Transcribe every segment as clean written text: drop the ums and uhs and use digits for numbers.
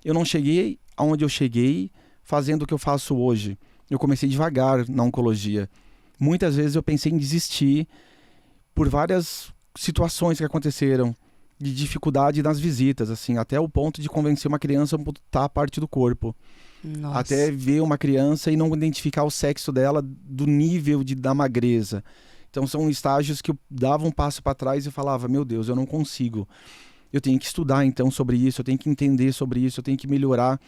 eu não cheguei aonde eu cheguei fazendo o que eu faço hoje. Eu comecei devagar na oncologia. Muitas vezes eu pensei em desistir por várias situações que aconteceram, de dificuldade nas visitas, assim, até o ponto de convencer uma criança a amputar parte do corpo. Nossa. Até ver uma criança e não identificar o sexo dela do nível da magreza. Então são estágios que eu dava um passo para trás e falava, meu Deus, eu não consigo. Eu tenho que estudar então sobre isso, eu tenho que entender sobre isso, eu tenho que melhorar.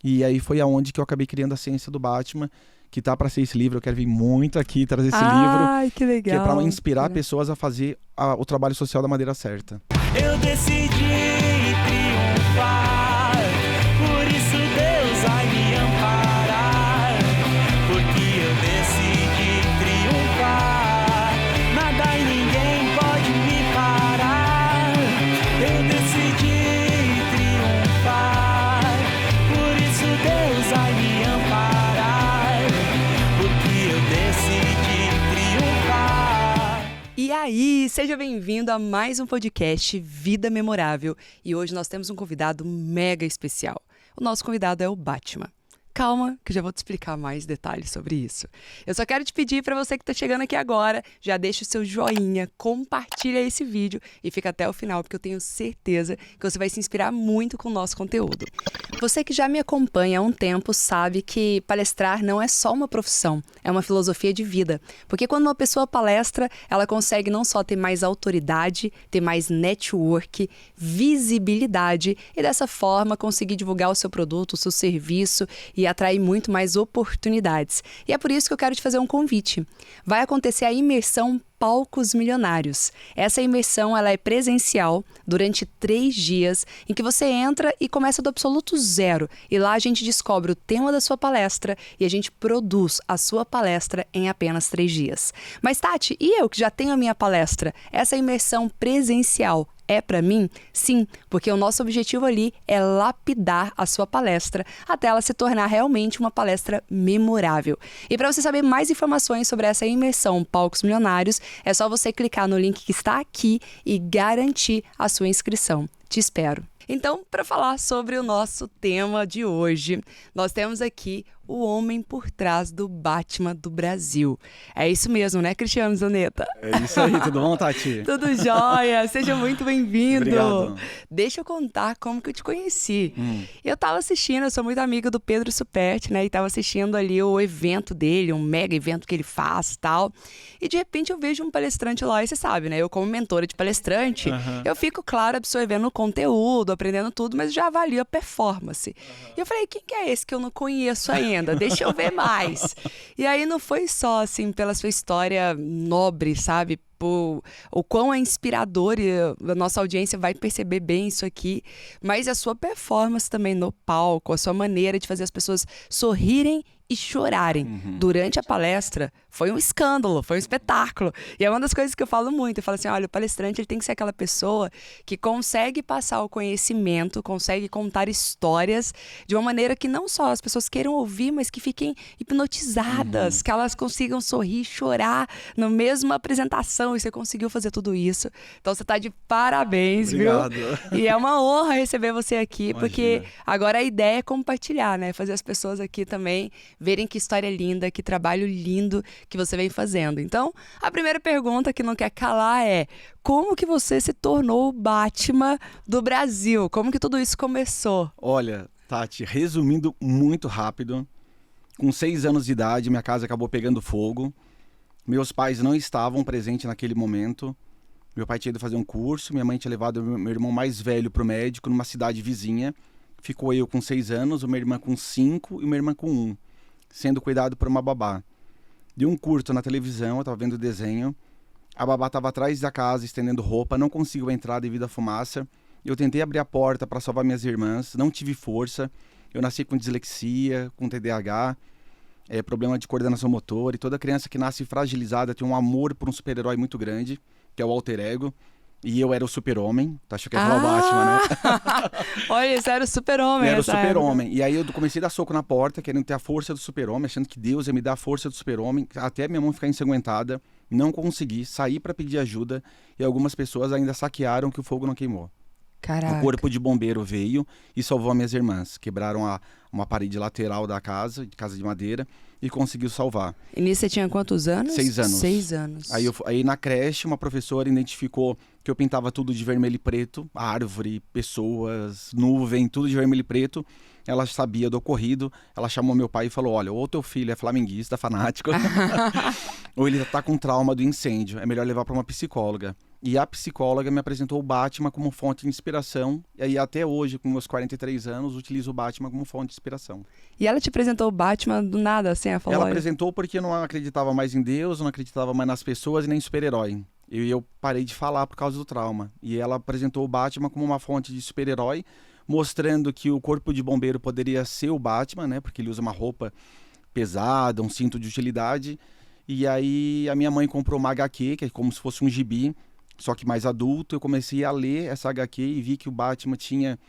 E aí foi aonde que eu acabei criando a Ciência do Batman, que tá para ser esse livro. Eu quero vir muito aqui trazer esse livro. Ai, que legal. Que é para inspirar pessoas a fazer o trabalho social da maneira certa. Eu decidi triunfar, por isso Deus vai me amparar. Porque eu decidi triunfar, nada e ninguém pode me parar. Eu decidi triunfar, por isso Deus vai me amparar. Porque eu decidi triunfar. E aí, seja bem-vindo a mais um podcast Vida Memorável. E hoje nós temos um convidado mega especial. O nosso convidado é o Batman. Calma, que eu já vou te explicar mais detalhes sobre isso. Eu só quero te pedir para você que está chegando aqui agora, já deixa o seu joinha, compartilha esse vídeo e fica até o final, porque eu tenho certeza que você vai se inspirar muito com o nosso conteúdo. Você que já me acompanha há um tempo sabe que palestrar não é só uma profissão, é uma filosofia de vida. Porque quando uma pessoa palestra, ela consegue não só ter mais autoridade, ter mais network, visibilidade e dessa forma conseguir divulgar o seu produto, o seu serviço e atrair muito mais oportunidades. E é por isso que eu quero te fazer um convite. Vai acontecer a imersão Palcos Milionários. Essa imersão ela é presencial durante 3 dias, em que você entra e começa do absoluto zero. E lá a gente descobre o tema da sua palestra e a gente produz a sua palestra em apenas 3 dias. Mas Tati, e eu que já tenho a minha palestra? Essa imersão presencial é para mim? Sim, porque o nosso objetivo ali é lapidar a sua palestra até ela se tornar realmente uma palestra memorável. E para você saber mais informações sobre essa imersão Palcos Milionários, é só você clicar no link que está aqui e garantir a sua inscrição. Te espero. Então, para falar sobre o nosso tema de hoje, nós temos aqui o homem por trás do Batman do Brasil. É isso mesmo, né, Cristiano Zanetta? É isso aí, tudo bom, Tati? Tudo jóia, seja muito bem-vindo. Obrigado. Deixa eu contar como que eu te conheci. Eu tava assistindo, eu sou muito amiga do Pedro Superti, né, e tava assistindo ali o evento dele, um mega evento que ele faz e tal, e de repente eu vejo um palestrante lá, e você sabe, né, eu como mentora de palestrante, eu fico, claro, absorvendo o conteúdo, aprendendo tudo, mas já avalio a performance. E eu falei, quem que é esse que eu não conheço ainda? Deixa eu ver mais. E aí não foi só, assim, pela sua história nobre, sabe? O quão é inspirador e a nossa audiência vai perceber bem isso aqui, mas a sua performance também no palco, a sua maneira de fazer as pessoas sorrirem e chorarem durante a palestra foi um escândalo, foi um espetáculo. E é uma das coisas que eu falo muito. Eu falo assim, olha, o palestrante ele tem que ser aquela pessoa que consegue passar o conhecimento, consegue contar histórias de uma maneira que não só as pessoas queiram ouvir, mas que fiquem hipnotizadas, que elas consigam sorrir, chorar na mesma apresentação. E você conseguiu fazer tudo isso. Então você tá de parabéns, Obrigado. Viu? E é uma honra receber você aqui, Imagina. porque agora a ideia é compartilhar, né? Fazer as pessoas aqui também verem que história linda, que trabalho lindo que você vem fazendo. Então, a primeira pergunta que não quer calar é: como que você se tornou o Batman do Brasil? Como que tudo isso começou? Olha, Tati, resumindo muito rápido, com 6 anos de idade, minha casa acabou pegando fogo. Meus pais não estavam presentes naquele momento. Meu pai tinha ido fazer um curso, minha mãe tinha levado meu irmão mais velho para o médico numa cidade vizinha. Ficou eu com 6 anos, uma irmã com 5 e uma irmã com 1, sendo cuidado por uma babá. Deu um curto na televisão, eu estava vendo o desenho. A babá estava atrás da casa, estendendo roupa, não conseguiu entrar devido à fumaça. Eu tentei abrir a porta para salvar minhas irmãs, não tive força. Eu nasci com dislexia, com TDAH, problema de coordenação motora. E toda criança que nasce fragilizada tem um amor por um super-herói muito grande, que é o alter ego. E eu era o super-homem, tá achando que ia falar o Batman, né? Olha, você era o super-homem. Era o super-homem. E aí eu comecei a dar soco na porta, querendo ter a força do super-homem, achando que Deus ia me dar a força do super-homem, até minha mão ficar ensanguentada. Não consegui, saí para pedir ajuda e algumas pessoas ainda saquearam que o fogo não queimou. Caraca. O corpo de bombeiro veio e salvou as minhas irmãs. Quebraram uma parede lateral da casa de madeira, e conseguiu salvar. E nisso você tinha quantos anos? 6 anos. 6 anos. Aí na creche, uma professora identificou que eu pintava tudo de vermelho e preto, árvore, pessoas, nuvem, tudo de vermelho e preto. Ela sabia do ocorrido, ela chamou meu pai e falou: olha, ou teu filho é flamenguista, fanático, ou ele tá com trauma do incêndio, é melhor levar para uma psicóloga. E a psicóloga me apresentou o Batman como fonte de inspiração. E aí até hoje, com meus 43 anos, utilizo o Batman como fonte de inspiração. E ela te apresentou o Batman do nada, assim? Ela falou, Ela apresentou porque eu não acreditava mais em Deus, não acreditava mais nas pessoas e nem em super-herói. E eu parei de falar por causa do trauma. E ela apresentou o Batman como uma fonte de super-herói, mostrando que o corpo de bombeiro poderia ser o Batman, né? Porque ele usa uma roupa pesada, um cinto de utilidade. E aí a minha mãe comprou uma HQ, que é como se fosse um gibi, só que mais adulto. Eu comecei a ler essa HQ e vi que o Batman tinha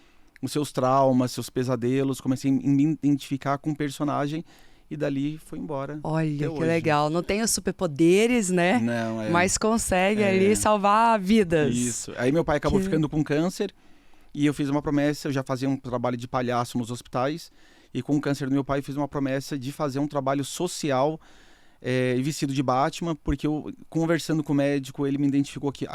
os seus traumas, seus pesadelos. Comecei a me identificar com o personagem e dali foi embora. olha, que hoje. legal. Não tem os superpoderes, né? Não, Mas consegue É. ali salvar vidas. Isso. Aí meu pai acabou Que- ficando com câncer e eu fiz uma promessa. Eu já fazia um trabalho de palhaço nos hospitais e com o câncer do meu pai fiz uma promessa de fazer um trabalho social vestido de Batman, porque eu, conversando com o médico, ele me identificou que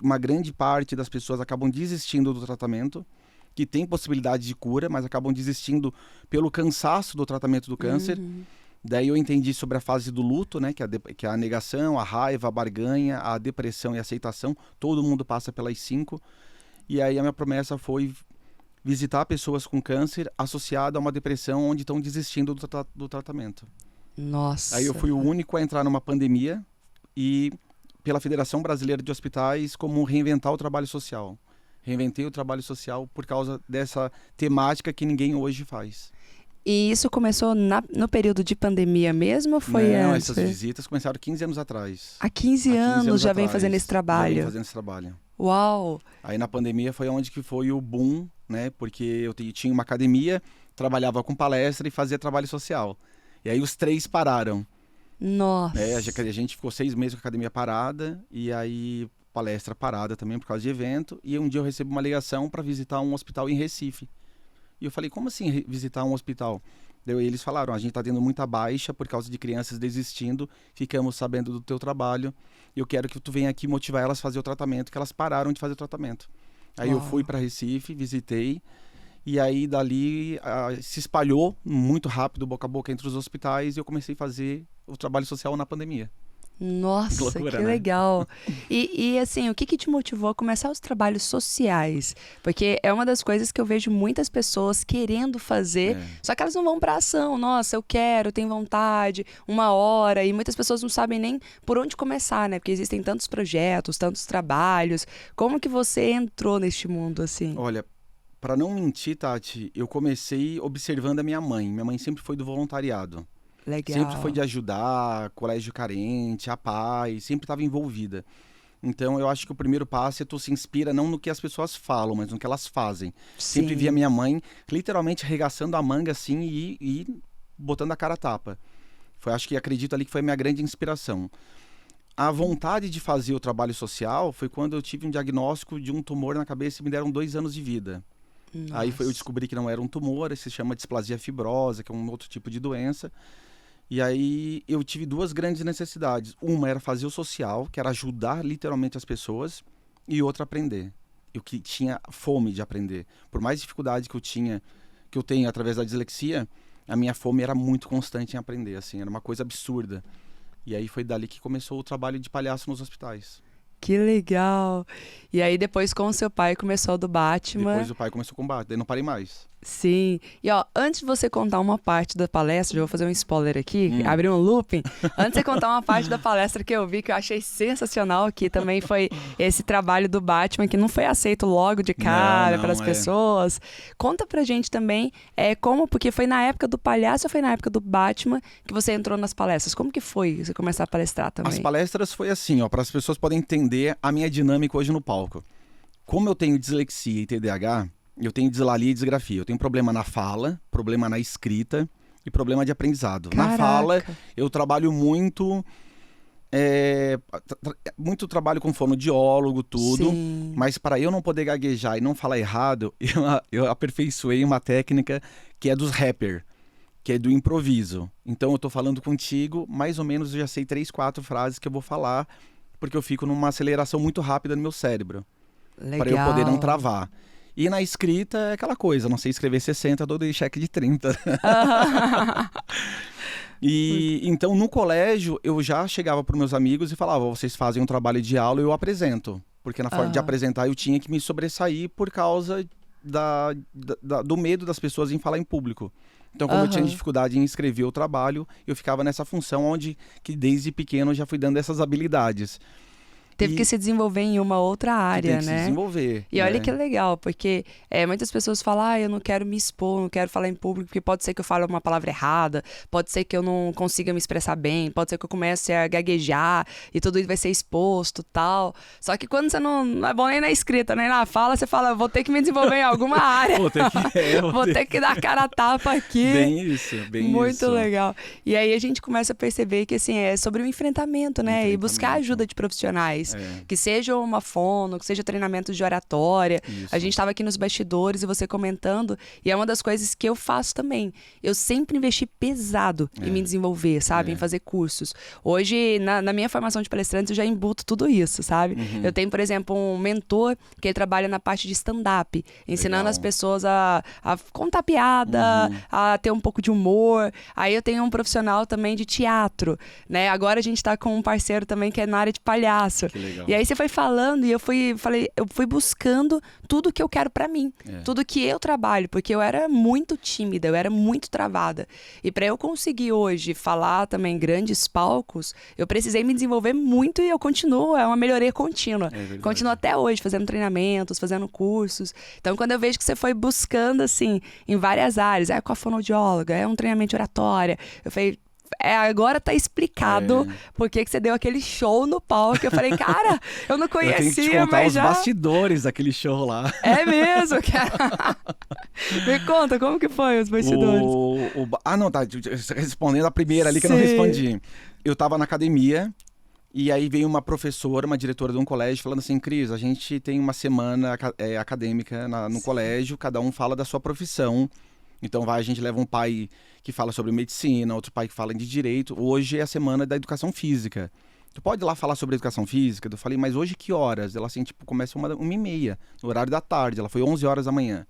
uma grande parte das pessoas acabam desistindo do tratamento, que tem possibilidade de cura, mas acabam desistindo pelo cansaço do tratamento do câncer. Uhum. Daí eu entendi sobre a fase do luto, né, que é a negação, a raiva, a barganha, a depressão e a aceitação. Todo mundo passa pelas 5. E aí a minha promessa foi visitar pessoas com câncer associado a uma depressão onde estão desistindo do tratamento. Nossa. Aí eu fui o único a entrar numa pandemia e pela Federação Brasileira de Hospitais como reinventar o trabalho social. Reinventei o trabalho social por causa dessa temática que ninguém hoje faz. E isso começou no período de pandemia mesmo ou foi Não, antes? essas visitas começaram 15 anos atrás. Há 15 Há 15 anos já vem atrás, fazendo esse Já vem trabalho. fazendo esse trabalho. Uau! Aí na pandemia foi onde que foi o boom, né? Porque eu tinha uma academia, trabalhava com palestra e fazia trabalho social. E aí os 3 pararam. Nossa! A gente ficou 6 meses com a academia parada e aí palestra parada também por causa de evento. E um dia eu recebo uma ligação para visitar um hospital em Recife. E eu falei, como assim visitar um hospital? Daí eles falaram, a gente está tendo muita baixa por causa de crianças desistindo, ficamos sabendo do teu trabalho, eu quero que tu venha aqui motivar elas a fazer o tratamento, que elas pararam de fazer o tratamento. Aí eu Uau. fui para Recife, visitei, e aí dali se espalhou muito rápido, boca a boca entre os hospitais, e eu comecei a fazer o trabalho social na pandemia. Nossa, Que loucura, que né? legal. E assim, o que te motivou a começar os trabalhos sociais? Porque é uma das coisas que eu vejo muitas pessoas querendo fazer, só que elas não vão pra ação. Nossa, eu quero, tenho vontade, 1 hora, e muitas pessoas não sabem nem por onde começar, né? Porque existem tantos projetos, tantos trabalhos. Como que você entrou neste mundo, assim? Olha, para não mentir, Tati, eu comecei observando a minha mãe. Minha mãe sempre foi do voluntariado. Legal. Sempre foi de ajudar, colégio carente, a paz, sempre estava envolvida. Então eu acho que o primeiro passo é tu se inspira não no que as pessoas falam, mas no que elas fazem. Sempre Sim. via minha mãe literalmente arregaçando a manga assim e botando a cara a tapa. Acho que acredito ali que foi a minha grande inspiração. A vontade de fazer o trabalho social foi quando eu tive um diagnóstico de um tumor na cabeça e me deram 2 anos de vida. Aí eu descobri que não era um tumor, se chama displasia fibrosa, que é um outro tipo de doença. E aí eu tive 2 grandes necessidades. Uma era fazer o social, que era ajudar literalmente as pessoas, e outra aprender. Eu que tinha fome de aprender. Por mais dificuldade que eu tenho através da dislexia, a minha fome era muito constante em aprender, assim, era uma coisa absurda. E aí foi dali que começou o trabalho de palhaço nos hospitais. Que legal. E aí depois com o seu pai começou o do Batman. Depois o pai começou o combate, daí não parei mais. Sim. E ó, antes de você contar uma parte da palestra, já vou fazer um spoiler aqui, abrir um looping. Antes de você contar uma parte da palestra que eu vi, que eu achei sensacional, que também foi esse trabalho do Batman, que não foi aceito logo de cara Não, pelas é. pessoas. Conta pra gente também porque foi na época do palhaço ou foi na época do Batman que você entrou nas palestras? Como que foi você começar a palestrar também? As palestras foi assim, ó, para as pessoas poderem entender a minha dinâmica hoje no palco. Como eu tenho dislexia e TDAH, eu tenho dislalia e disgrafia. Eu tenho problema na fala, problema na escrita e problema de aprendizado. Caraca. Na fala, eu trabalho muito Muito trabalho com fonoaudiólogo, tudo. Sim. Mas para eu não poder gaguejar e não falar errado, eu aperfeiçoei uma técnica que é dos rappers, que é do improviso. Então eu tô falando contigo, mais ou menos eu já sei 3, 4 frases que eu vou falar, porque eu fico numa aceleração muito rápida no meu cérebro, Legal. para eu poder não travar. E na escrita é aquela coisa, não sei escrever 60, dou de cheque de 30. E então no colégio eu já chegava para meus amigos e falava, vocês fazem um trabalho de aula e eu apresento. Porque na forma de apresentar eu tinha que me sobressair por causa do medo das pessoas em falar em público. Então, como eu tinha dificuldade em escrever o trabalho, eu ficava nessa função onde que desde pequeno eu já fui dando essas habilidades. Teve que se desenvolver em uma outra área, tem que né? se desenvolver. E olha que legal, porque muitas pessoas falam, eu não quero me expor, não quero falar em público, porque pode ser que eu fale uma palavra errada, pode ser que eu não consiga me expressar bem, pode ser que eu comece a gaguejar e tudo isso vai ser exposto, tal. Só que quando você não é bom nem na escrita, nem na fala, você fala, vou ter que me desenvolver em alguma área. Vou ter que dar cara a tapa aqui. Bem isso, bem Muito isso. legal. E aí a gente começa a perceber que, assim, é sobre o enfrentamento, né? E buscar ajuda de profissionais. Que seja uma fono, que seja treinamento de oratória. Isso. A gente estava aqui nos bastidores e você comentando, e é uma das coisas que eu faço também. Eu sempre investi pesado em me desenvolver, sabe? Em fazer cursos. Hoje, na minha formação de palestrantes, eu já embuto tudo isso, sabe? Eu tenho, por exemplo, um mentor que ele trabalha na parte de stand-up, ensinando as pessoas a contar piada, a ter um pouco de humor. Aí eu tenho um profissional também de teatro, né? Agora a gente tá com um parceiro também que é na área de palhaço. Que legal. E aí você foi falando e eu fui buscando tudo que eu quero pra mim, tudo que eu trabalho, porque eu era muito tímida, eu era muito travada. E pra eu conseguir hoje falar também em grandes palcos, eu precisei me desenvolver muito e eu continuo, é uma melhoria contínua. Continuo até hoje fazendo treinamentos, fazendo cursos. Então quando eu vejo que você foi buscando assim em várias áreas, com a fonoaudióloga, um treinamento de oratória, eu falei, agora tá explicado por que você deu aquele show no palco. Eu falei, cara, eu não conhecia, eu tenho que te contar mas os já... bastidores daquele show lá. É mesmo, cara. Me conta, como que foi os bastidores? Não, tá. Respondendo a primeira ali que eu não respondi. Eu tava na academia e aí veio uma professora, uma diretora de um colégio falando assim, Cris, a gente tem uma semana acadêmica no colégio, cada um fala da sua profissão. Então a gente leva um pai que fala sobre medicina, outro pai que fala de direito. Hoje é a semana da educação física. Tu pode ir lá falar sobre educação física? Eu falei, mas hoje que horas? Ela assim, começa 1h30, no horário da tarde. Ela foi 11 horas da manhã.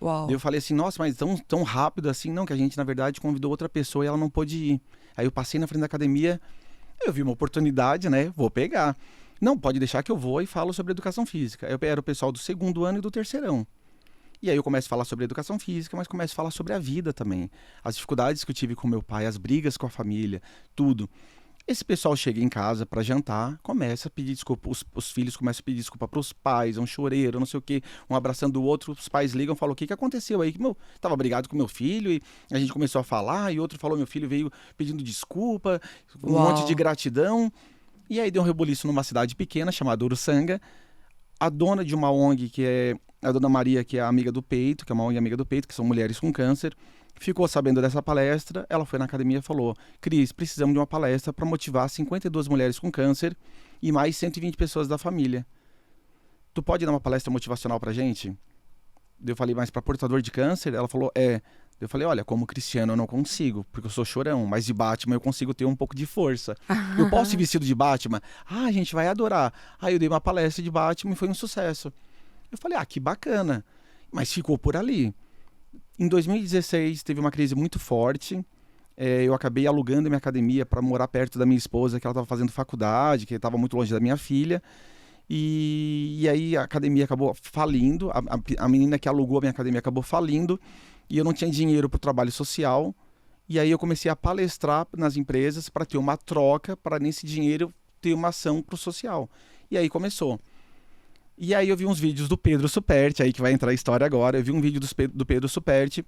Uau. Eu falei assim, nossa, mas tão rápido assim? Não, que a gente, na verdade, convidou outra pessoa e ela não pôde ir. Aí eu passei na frente da academia, eu vi uma oportunidade, né? Vou pegar. Não, pode deixar que eu vou e falo sobre educação física. Eu era o pessoal do 2º ano e do 3º. E aí eu começo a falar sobre educação física, mas começo a falar sobre a vida também. As dificuldades que eu tive com meu pai, as brigas com a família, tudo. Esse pessoal chega em casa para jantar, começa a pedir desculpa, os filhos começam a pedir desculpa para os pais, um choreiro, não sei o quê, um abraçando o outro, os pais ligam e falam, o que aconteceu aí? Que tava brigado com meu filho e a gente começou a falar, e outro falou, meu filho veio pedindo desculpa, um monte de gratidão. E aí deu um rebuliço numa cidade pequena chamada Uruçanga. A dona de uma ONG, que é a Dona Maria, que é a amiga do peito, que é uma ONG amiga do peito, que são mulheres com câncer, ficou sabendo dessa palestra, ela foi na academia e falou, Cris, precisamos de uma palestra para motivar 52 mulheres com câncer e mais 120 pessoas da família. Tu pode dar uma palestra motivacional pra gente? Eu falei, mas para portador de câncer? Ela falou, Eu falei, olha, como cristiano eu não consigo, porque eu sou chorão, mas de Batman eu consigo ter um pouco de força. Eu posso ir vestido de Batman? A gente vai adorar. Aí eu dei uma palestra de Batman e foi um sucesso. Eu falei, que bacana. Mas ficou por ali. Em 2016 teve uma crise muito forte. Eu acabei alugando minha academia para morar perto da minha esposa, que ela estava fazendo faculdade, que estava muito longe da minha filha. E aí a academia acabou falindo. A menina que alugou a minha academia acabou falindo. E eu não tinha dinheiro para o trabalho social. E aí eu comecei a palestrar nas empresas para ter uma troca, para nesse dinheiro ter uma ação para o social. E aí começou. E aí eu vi uns vídeos do Pedro Superti, aí que vai entrar a história agora. Eu vi um vídeo do Pedro Superti,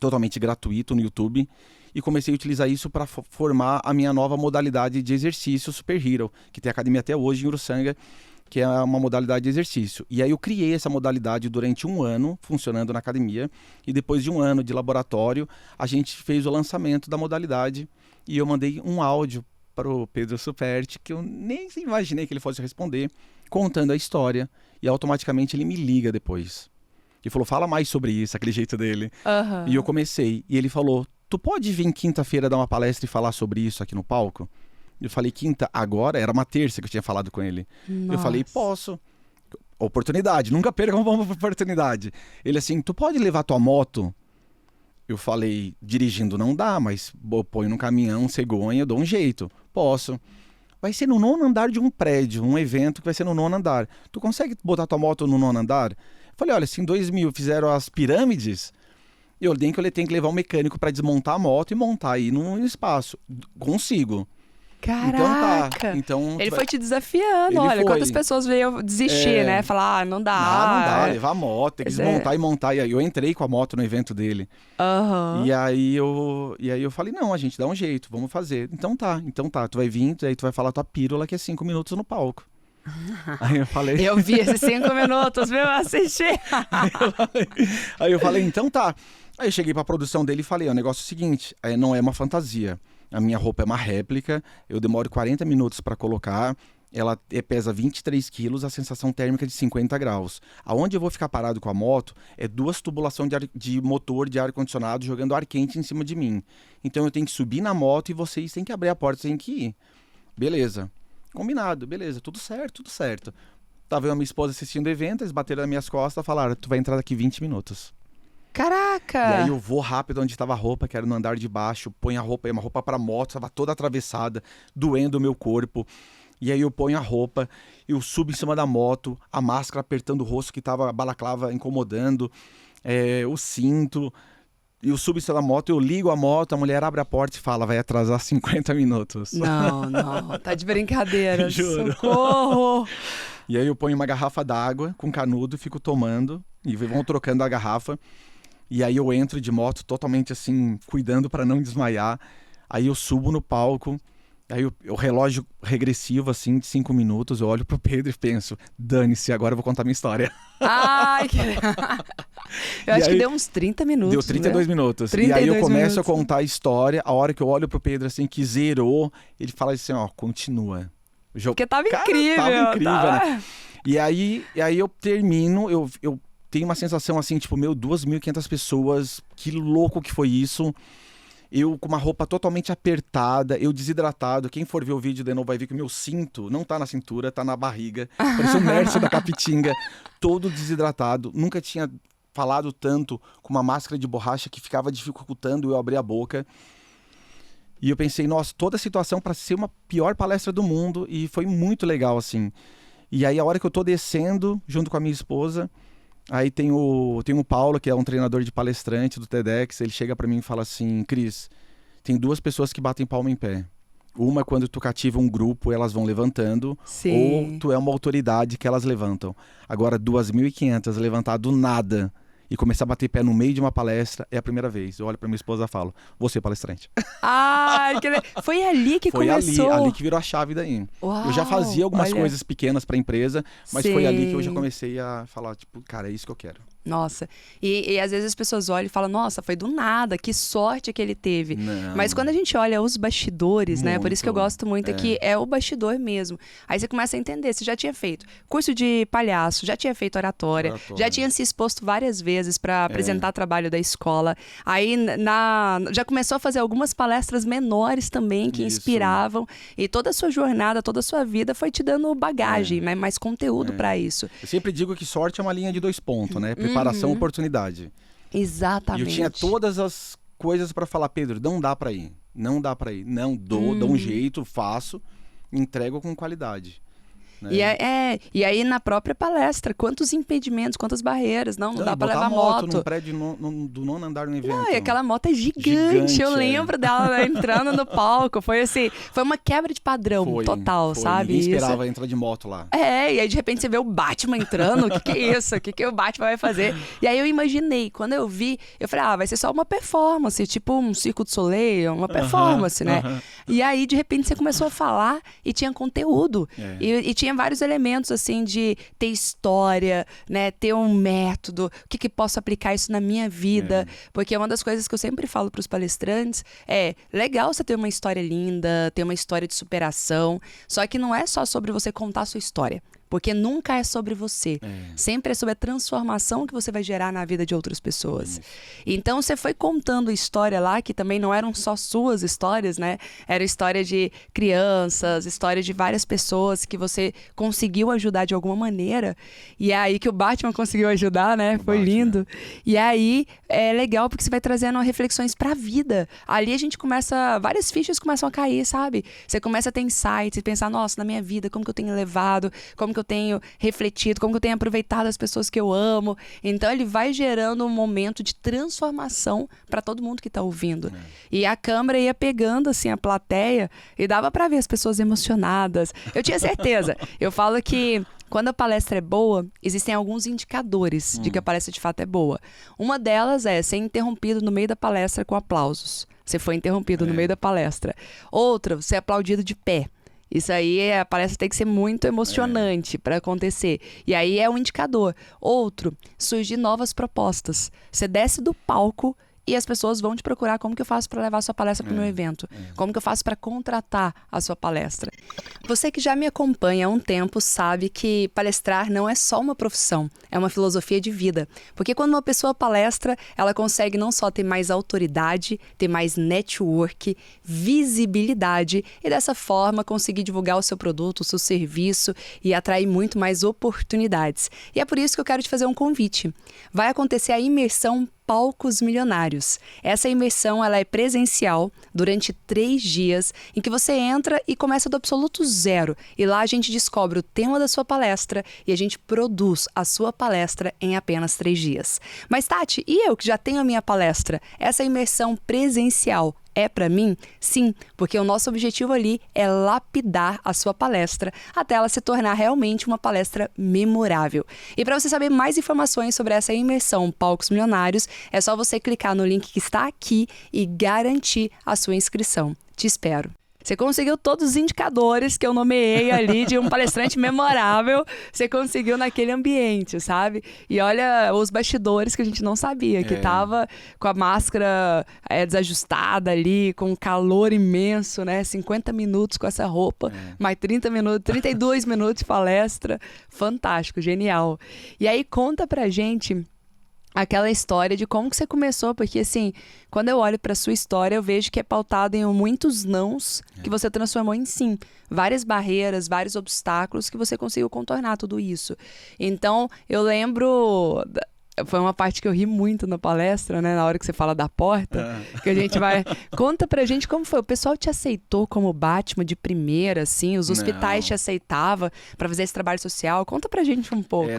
totalmente gratuito no YouTube, e comecei a utilizar isso para formar a minha nova modalidade de exercício Super Hero, que tem academia até hoje em Uruçanga, que é uma modalidade de exercício. E aí eu criei essa modalidade durante 1 ano, funcionando na academia, e depois de 1 ano de laboratório, a gente fez o lançamento da modalidade, e eu mandei um áudio pro Pedro Superti, que eu nem imaginei que ele fosse responder, contando a história, e automaticamente ele me liga depois. E falou, fala mais sobre isso, aquele jeito dele. Aham. E eu comecei, e ele falou, tu pode vir quinta-feira dar uma palestra e falar sobre isso aqui no palco? Eu falei, quinta, agora? Era uma terça que eu tinha falado com ele. Eu falei, Nossa. posso. Oportunidade, nunca percam uma oportunidade. Ele assim, tu pode levar tua moto? Eu falei, dirigindo não dá, mas eu ponho no caminhão, cegonha, eu dou um jeito. Posso. Vai ser no 9º andar de um prédio, um evento que vai ser no 9º andar. Tu consegue botar tua moto no 9º andar? Eu falei, olha, se em 2000 fizeram as pirâmides, eu tenho que levar um mecânico para desmontar a moto e montar aí no espaço. Consigo. Caraca! Então, Ele foi te desafiando, Ele olha, foi. quantas pessoas veio desistir, né? Falar, não dá. não dá, levar a moto, tem que Pois é. desmontar e montar. E aí eu entrei com a moto no evento dele. Aham. E aí eu falei, não, a gente dá um jeito, vamos fazer. Então tá, tu vai vir, aí tu vai falar tua pílula que é 5 minutos no palco. Aí eu falei... Eu vi esses 5 minutos, viu? Eu assisti. Aí eu falei, então tá. Aí eu cheguei pra produção dele e falei, o negócio é o seguinte, não é uma fantasia. A minha roupa é uma réplica, eu demoro 40 minutos pra colocar, ela pesa 23 quilos, a sensação térmica de 50 graus. Aonde eu vou ficar parado com a moto é 2 tubulações de motor de ar-condicionado jogando ar quente em cima de mim. Então eu tenho que subir na moto e vocês têm que abrir a porta, têm que ir. Beleza. Combinado, beleza, tudo certo, tudo certo. Tava eu e a minha esposa assistindo o evento, eles bateram nas minhas costas e falaram, tu vai entrar daqui 20 minutos. Caraca! E aí eu vou rápido onde estava a roupa, que era no andar de baixo, ponho a roupa, uma roupa pra moto, estava toda atravessada, doendo o meu corpo. E aí eu ponho a roupa, eu subo em cima da moto, a máscara apertando o rosto que tava a balaclava incomodando, o cinto. Eu subo em cima da moto, eu ligo a moto, a mulher abre a porta e fala, vai atrasar 50 minutos. Não, tá de brincadeira. Juro. Socorro! E aí eu ponho uma garrafa d'água com canudo, fico tomando, e vão trocando a garrafa. E aí eu entro de moto totalmente assim, cuidando para não desmaiar. Aí eu subo no palco, aí o relógio regressivo assim de 5 minutos, eu olho pro Pedro e penso, dane-se, agora eu vou contar minha história. Ai, que... Eu acho E que aí- deu uns 30 minutos. Deu 32 né? minutos. 32 e aí eu começo minutos. a contar a história, a hora que eu olho pro Pedro assim, que zerou, ele fala assim, ó, continua. O jogo... Porque tava Cara, incrível. tava incrível, tava- né? E aí eu termino, eu tenho uma sensação assim, tipo, 2.500 pessoas, que louco que foi isso. Eu com uma roupa totalmente apertada, eu desidratado. Quem for ver o vídeo de novo vai ver que o meu cinto não tá na cintura, tá na barriga. Parece um Mércio da Capitinga, todo desidratado. Nunca tinha falado tanto com uma máscara de borracha que ficava dificultando eu abrir a boca. E eu pensei, nossa, toda a situação para ser uma pior palestra do mundo, e foi muito legal, assim. E aí, a hora que eu tô descendo, junto com a minha esposa, aí tem o Paulo, que é um treinador de palestrante do TEDx, ele chega para mim e fala assim, Cris, tem 2 pessoas que batem palma em pé. Uma, quando tu cativa um grupo, elas vão levantando, Sim. ou tu é uma autoridade que elas levantam. Agora, 2.500 levantar do nada e começar a bater pé no meio de uma palestra é a primeira vez. Eu olho pra minha esposa e falo, você palestrante. Ai, foi ali que Foi começou. ali que virou a chave daí. Uau, Eu já fazia algumas olha. coisas pequenas pra empresa, mas foi ali que eu já Sim. comecei a falar, tipo, cara, é isso que eu quero. Nossa. E às vezes as pessoas olham e falam, nossa, foi do nada, que sorte que ele teve. Não. Mas quando a gente olha os bastidores, né? Por isso que eu Muito. gosto muito, é que é o bastidor mesmo. Aí você começa a entender, você já tinha feito curso de palhaço, já tinha feito oratória, Oratória. já tinha se exposto várias vezes para apresentar trabalho da escola. Aí já começou a fazer algumas palestras menores também, que Isso. inspiravam. E toda a sua jornada, toda a sua vida foi te dando bagagem, mais conteúdo para isso. Eu sempre digo que sorte é uma linha de 2 pontos, né? Preparação, oportunidade. Exatamente. E eu tinha todas as coisas pra falar, Pedro, não dá pra ir. Não dá pra ir. Não, dou um jeito, faço, entrego com qualidade. Né? E aí na própria palestra, quantos impedimentos, quantas barreiras, não Não, dá e pra botar levar moto. num prédio do 9º andar no evento. Não, e aquela moto é gigante, Gigante, eu é. lembro dela entrando no palco, foi assim, foi uma quebra de padrão total, foi. sabe? Ninguém esperava entrar de moto lá. E aí de repente você vê o Batman entrando, o que é isso? O que o Batman vai fazer? E aí eu imaginei, quando eu vi, eu falei, vai ser só uma performance, tipo um Circo du Soleil, uma performance, né? E aí, de repente, você começou a falar e tinha conteúdo. E tinha vários elementos, assim, de ter história, né? Ter um método. O que posso aplicar isso na minha vida? Porque uma das coisas que eu sempre falo para os palestrantes é legal você ter uma história linda, ter uma história de superação. Só que não é só sobre você contar a sua história. Porque nunca é sobre você. Sempre é sobre a transformação que você vai gerar na vida de outras pessoas. Então, você foi contando história lá, que também não eram só suas histórias, né? Era história de crianças, história de várias pessoas que você conseguiu ajudar de alguma maneira. E é aí que o Batman conseguiu ajudar, né? Foi lindo. E aí, é legal porque você vai trazendo reflexões pra vida. Ali a gente começa... Várias fichas começam a cair, sabe? Você começa a ter insights e pensar, nossa, na minha vida, como que eu tenho levado, como que eu tenho refletido, como que eu tenho aproveitado as pessoas que eu amo. Então ele vai gerando um momento de transformação para todo mundo que tá ouvindo. E a câmera ia pegando assim a plateia e dava para ver as pessoas emocionadas. Eu tinha certeza. Eu falo que quando a palestra é boa, existem alguns indicadores de que a palestra de fato é boa. Uma delas é ser interrompido no meio da palestra com aplausos. Você foi interrompido no meio da palestra. Outra, ser aplaudido de pé. Isso aí, a palestra tem que ser muito emocionante para acontecer. E aí é um indicador. Outro, surgir novas propostas. Você desce do palco e as pessoas vão te procurar como que eu faço para levar a sua palestra para o meu evento. Como que eu faço para contratar a sua palestra. Você que já me acompanha há um tempo sabe que palestrar não é só uma profissão, é uma filosofia de vida. Porque quando uma pessoa palestra, ela consegue não só ter mais autoridade, ter mais network, visibilidade e dessa forma conseguir divulgar o seu produto, o seu serviço e atrair muito mais oportunidades. E é por isso que eu quero te fazer um convite. Vai acontecer a imersão Palcos Milionários. Essa imersão ela é presencial durante 3 dias, em que você entra e começa do absoluto zero. E lá a gente descobre o tema da sua palestra e a gente produz a sua palestra em apenas 3 dias. Mas Tati, e eu que já tenho a minha palestra? Essa imersão presencial é para mim? Sim, porque o nosso objetivo ali é lapidar a sua palestra até ela se tornar realmente uma palestra memorável. E para você saber mais informações sobre essa imersão Palcos Milionários, é só você clicar no link que está aqui e garantir a sua inscrição. Te espero. Você conseguiu todos os indicadores que eu nomeei ali de um palestrante memorável, você conseguiu naquele ambiente, sabe? E olha os bastidores que a gente não sabia, que tava com a máscara desajustada ali, com um calor imenso, né? 50 minutos com essa roupa, mais 30 minutos, 32 minutos de palestra. Fantástico, genial. E aí conta pra gente aquela história de como que você começou, porque assim, quando eu olho para sua história, eu vejo que é pautado em muitos nãos que você transformou em sim. Várias barreiras, vários obstáculos que você conseguiu contornar tudo isso. Então, eu lembro... Foi uma parte que eu ri muito na palestra, né? Na hora que você fala da porta, que a gente vai... Conta pra gente como foi. O pessoal te aceitou como Batman de primeira, assim? Os hospitais te aceitavam pra fazer esse trabalho social? Conta pra gente um pouco.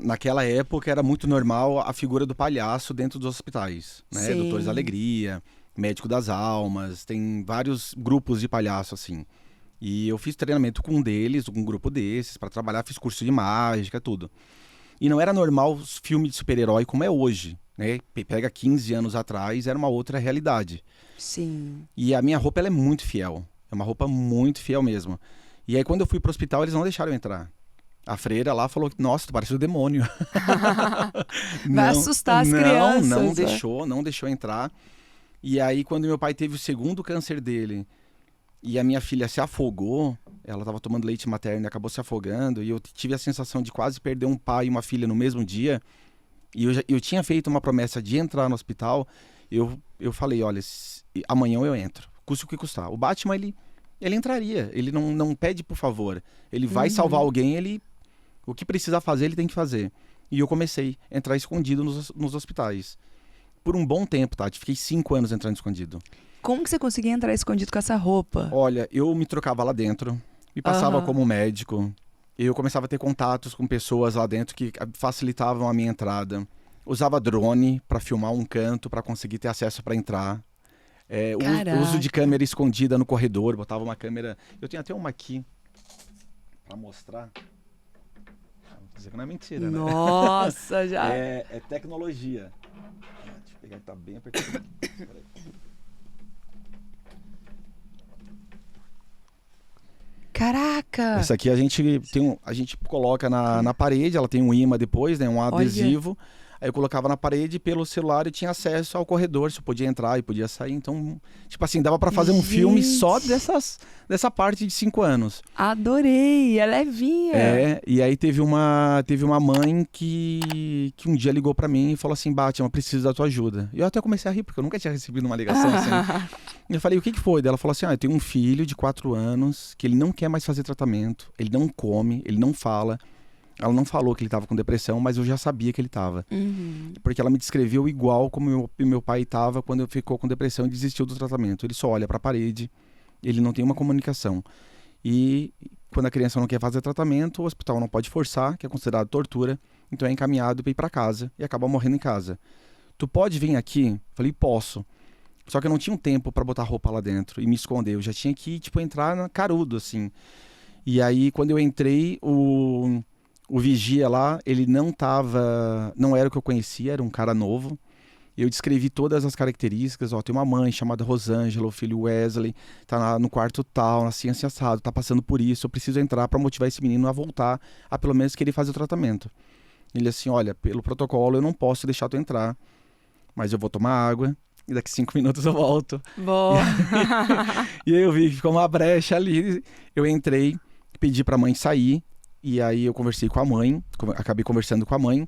Naquela época era muito normal a figura do palhaço dentro dos hospitais, né? Sim. Doutores da Alegria, Médico das Almas, tem vários grupos de palhaço, assim. E eu fiz treinamento com um deles, com um grupo desses, pra trabalhar, fiz curso de mágica, tudo. E não era normal os filmes de super-herói como é hoje, né? Pega 15 anos atrás, era uma outra realidade. Sim. E a minha roupa, ela é muito fiel. É uma roupa muito fiel mesmo. E aí, quando eu fui pro hospital, eles não deixaram eu entrar. A freira lá falou, nossa, tu parece um demônio. Vai assustar as crianças. Não deixou entrar. E aí, quando meu pai teve o segundo câncer dele, e a minha filha se afogou, ela estava tomando leite materno e acabou se afogando, e eu tive a sensação de quase perder um pai e uma filha no mesmo dia, e eu tinha feito uma promessa de entrar no hospital, eu falei, olha, amanhã eu entro, custe o que custar. O Batman, ele entraria, ele não pede por favor, ele vai salvar alguém, o que precisa fazer, ele tem que fazer. E eu comecei a entrar escondido nos hospitais. Por um bom tempo, Tati, fiquei 5 anos entrando escondido. Como que você conseguia entrar escondido com essa roupa? Olha, eu me trocava lá dentro, me passava como médico, eu começava a ter contatos com pessoas lá dentro que facilitavam a minha entrada. Usava drone para filmar um canto, para conseguir ter acesso para entrar. Uso de câmera escondida no corredor, botava uma câmera... Eu tenho até uma aqui para mostrar. Vou dizer que não é mentira, né? Nossa, já... É tecnologia. Deixa eu pegar que tá bem apertado. Peraí. Caraca! Essa aqui a gente coloca na parede, ela tem um imã depois, né? Um adesivo. Aí eu colocava na parede pelo celular e tinha acesso ao corredor, se eu podia entrar e podia sair. Então, tipo assim, dava pra fazer um filme só dessa parte de 5 anos. Adorei, é levinha. E aí teve uma mãe que um dia ligou pra mim e falou assim, Batman, eu preciso da tua ajuda. E eu até comecei a rir, porque eu nunca tinha recebido uma ligação assim. E eu falei, o que foi? Daí ela falou assim, eu tenho um filho de 4 anos que ele não quer mais fazer tratamento, ele não come, ele não fala. Ela não falou que ele estava com depressão, mas eu já sabia que ele estava. Porque ela me descreveu igual como meu pai estava quando eu ficou com depressão e desistiu do tratamento. Ele só olha para a parede, ele não tem uma comunicação. E quando a criança não quer fazer tratamento, o hospital não pode forçar, que é considerado tortura, então é encaminhado para ir para casa e acaba morrendo em casa. Tu pode vir aqui? Eu falei, posso. Só que eu não tinha um tempo para botar roupa lá dentro e me esconder. Eu já tinha que, entrar na carudo, assim. E aí, quando eu entrei, o vigia lá, ele não era o que eu conhecia, era um cara novo. Eu descrevi todas as características, tem uma mãe chamada Rosângela, o filho Wesley, tá no quarto tal, assim assado, tá passando por isso, eu preciso entrar para motivar esse menino a voltar, a pelo menos querer fazer o tratamento. Ele assim, olha, pelo protocolo eu não posso deixar tu entrar, mas eu vou tomar água e daqui 5 minutos eu volto. Boa! E aí eu vi que ficou uma brecha ali, eu entrei, pedi pra mãe sair, e aí eu conversei com a mãe, acabei conversando com a mãe,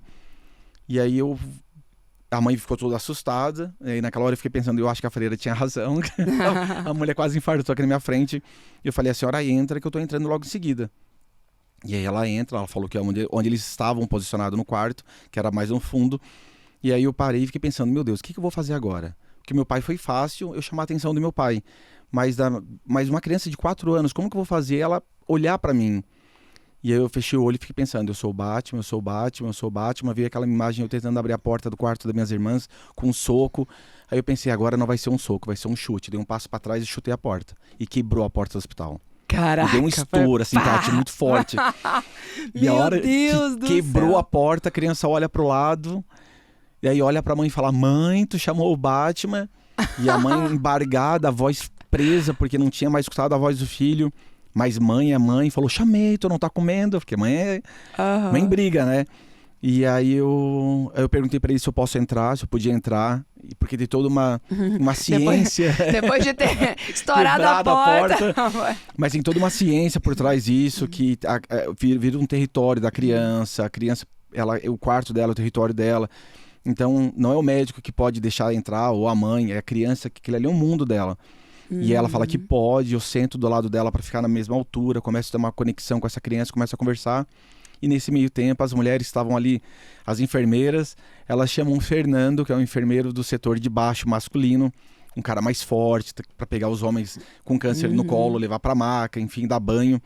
e aí a mãe ficou toda assustada, e naquela hora eu fiquei pensando, eu acho que a freira tinha razão, a mulher quase infartou aqui na minha frente, e eu falei, a senhora entra que eu tô entrando logo em seguida. E aí ela entra, ela falou que é onde eles estavam posicionados no quarto, que era mais no fundo, e aí eu parei e fiquei pensando, meu Deus, o que eu vou fazer agora? Porque meu pai foi fácil eu chamar a atenção do meu pai, mas uma criança de 4 anos, como que eu vou fazer ela olhar pra mim? E aí eu fechei o olho e fiquei pensando, eu sou o Batman, eu sou o Batman, eu sou o Batman. Vi aquela imagem eu tentando abrir a porta do quarto das minhas irmãs com um soco. Aí eu pensei, agora não vai ser um soco, vai ser um chute. Dei um passo pra trás e chutei a porta. E quebrou a porta do hospital. Caraca! E deu um estouro, assim, Tati, muito forte. E a hora que quebrou a porta, a criança olha pro lado. E aí olha pra mãe e fala, mãe, tu chamou o Batman? E a mãe embargada, a voz presa, porque não tinha mais escutado a voz do filho. Mas mãe é mãe, falou, chamei, tu não tá comendo, porque mãe briga, né? E aí eu perguntei pra ele se eu posso entrar, se eu podia entrar, porque tem toda uma ciência. Depois de ter estourado a porta. Mas tem toda uma ciência por trás disso, que vira um território da criança, a criança, o quarto dela, o território dela. Então não é o médico que pode deixar entrar, ou a mãe, é a criança, que aquele ali é o mundo dela. E ela fala que pode, eu sento do lado dela para ficar na mesma altura, começo a ter uma conexão com essa criança, começo a conversar. E nesse meio tempo as mulheres estavam ali, as enfermeiras, elas chamam o Fernando, que é um enfermeiro do setor de baixo masculino, um cara mais forte, para pegar os homens com câncer no colo, levar pra maca, enfim, dar banho.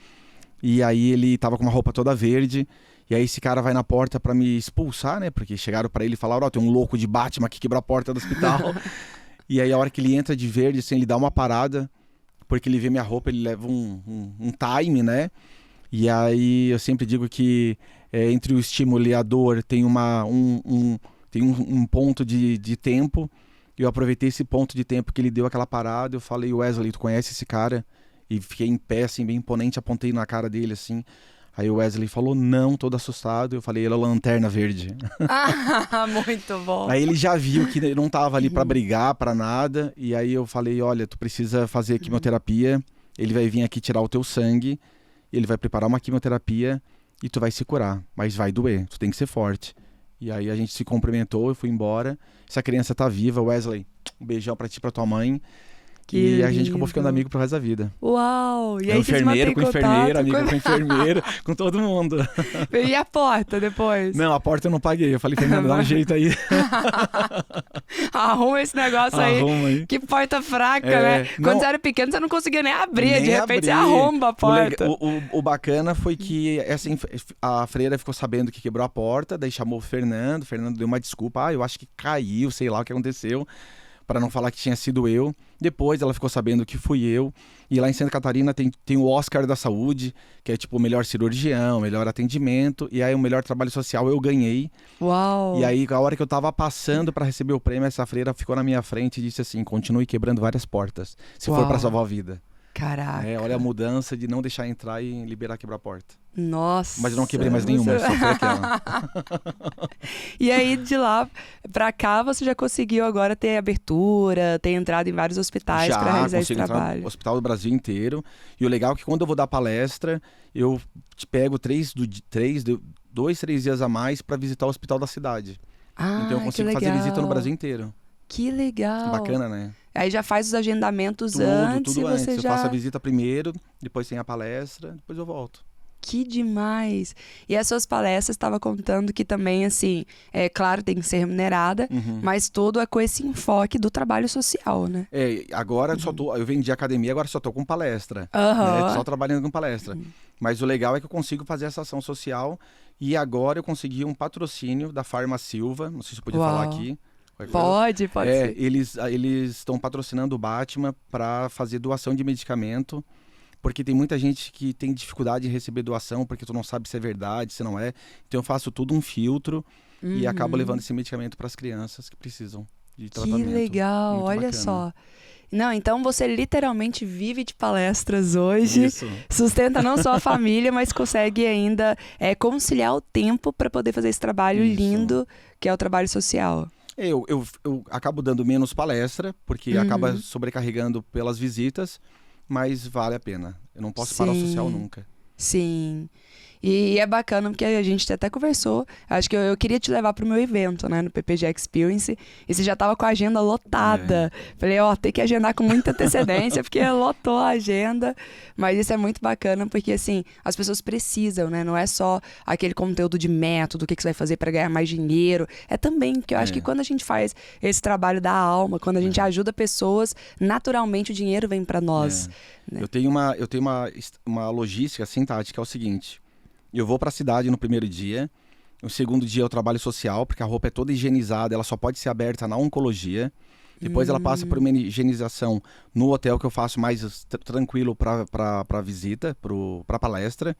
E aí ele tava com uma roupa toda verde. E aí esse cara vai na porta para me expulsar, né? Porque chegaram para ele e falaram, tem um louco de Batman que quebrou a porta do hospital. E aí a hora que ele entra de verde, assim, ele dá uma parada, porque ele vê minha roupa, ele leva um time, né? E aí eu sempre digo que entre o estímulo e a dor tem um ponto de tempo. E eu aproveitei esse ponto de tempo que ele deu aquela parada, eu falei, Wesley, tu conhece esse cara? E fiquei em pé, assim, bem imponente, apontei na cara dele, assim. Aí o Wesley falou, não, todo assustado. Eu falei, ele é a Lanterna Verde. Muito bom. Aí ele já viu que ele não tava ali pra brigar, pra nada. E aí eu falei, olha, tu precisa fazer quimioterapia. Ele vai vir aqui tirar o teu sangue. Ele vai preparar uma quimioterapia e tu vai se curar. Mas vai doer, tu tem que ser forte. E aí a gente se cumprimentou, eu fui embora. Essa criança tá viva, Wesley, um beijão pra ti e pra tua mãe. E a gente acabou ficando amigo pro resto da vida. Uau! E aí enfermeiro com enfermeira, amigo com enfermeiro, com todo mundo. E a porta depois? Não, a porta eu não paguei. Eu falei, Fernando, dá um jeito aí. Arruma esse negócio aí. Que porta fraca, né? Quando você era pequeno, você não conseguia nem abrir. De repente, você arromba a porta. O bacana foi que a freira ficou sabendo que quebrou a porta, daí chamou o Fernando. O Fernando deu uma desculpa. Eu acho que caiu, sei lá o que aconteceu. Para não falar que tinha sido eu. Depois ela ficou sabendo que fui eu. E lá em Santa Catarina tem o Oscar da Saúde, que é tipo o melhor cirurgião, melhor atendimento. E aí o melhor trabalho social eu ganhei. Uau! E aí a hora que eu tava passando para receber o prêmio, essa freira ficou na minha frente e disse assim, continue quebrando várias portas, se for para salvar a vida. Caraca. Olha a mudança de não deixar entrar e liberar quebrar a porta. Nossa. Mas eu não quebrei mais nenhuma, só foi aquela. E aí, de lá pra cá, você já conseguiu agora ter abertura, ter entrado em vários hospitais para realizar esse consigo entrar trabalho. no hospital do Brasil inteiro. E o legal é que quando eu vou dar palestra, eu te pego 2, 3 dias a mais para visitar o hospital da cidade. Ah, então eu consigo que fazer legal. visita no Brasil inteiro. Que legal. Bacana, né? Aí já faz os agendamentos Tudo antes e antes. você Eu já... faço a visita primeiro, depois tem a palestra, depois eu volto. Que demais! E as suas palestras, estava contando que também, assim, é claro, tem que ser remunerada, mas todo é com esse enfoque do trabalho social, né? Agora eu vendi academia, agora só tô com palestra. Né? Só trabalhando com palestra. Mas o legal é que eu consigo fazer essa ação social e agora eu consegui um patrocínio da Farma Silva, não sei se eu podia falar aqui. Pode ser. Eles estão patrocinando o Batman para fazer doação de medicamento, porque tem muita gente que tem dificuldade em receber doação, porque tu não sabe se é verdade, se não é. Então eu faço tudo um filtro e acabo levando esse medicamento para as crianças que precisam de tratamento. Que legal, muito olha bacana. só. Não, então você literalmente vive de palestras hoje, Isso. sustenta não só a família, mas consegue ainda conciliar o tempo para poder fazer esse trabalho lindo, que é o trabalho social. Eu acabo dando menos palestra, porque acaba sobrecarregando pelas visitas, mas vale a pena. Eu não posso parar o social nunca. Sim. E é bacana porque a gente até conversou. Acho que eu queria te levar pro meu evento, né? No PPG Experience. E você já tava com a agenda lotada. Falei, tem que agendar com muita antecedência, porque lotou a agenda. Mas isso é muito bacana porque, assim, as pessoas precisam, né? Não é só aquele conteúdo de método, o que você vai fazer para ganhar mais dinheiro. É também, porque eu acho que quando a gente faz esse trabalho da alma, quando a gente ajuda pessoas, naturalmente o dinheiro vem para nós. Né? Eu tenho uma logística assim, Tati, que é o seguinte. Eu vou para a cidade no primeiro dia. No segundo dia eu trabalho social, porque a roupa é toda higienizada, ela só pode ser aberta na oncologia. Depois ela passa por uma higienização no hotel, que eu faço mais tranquilo para visita, para palestra.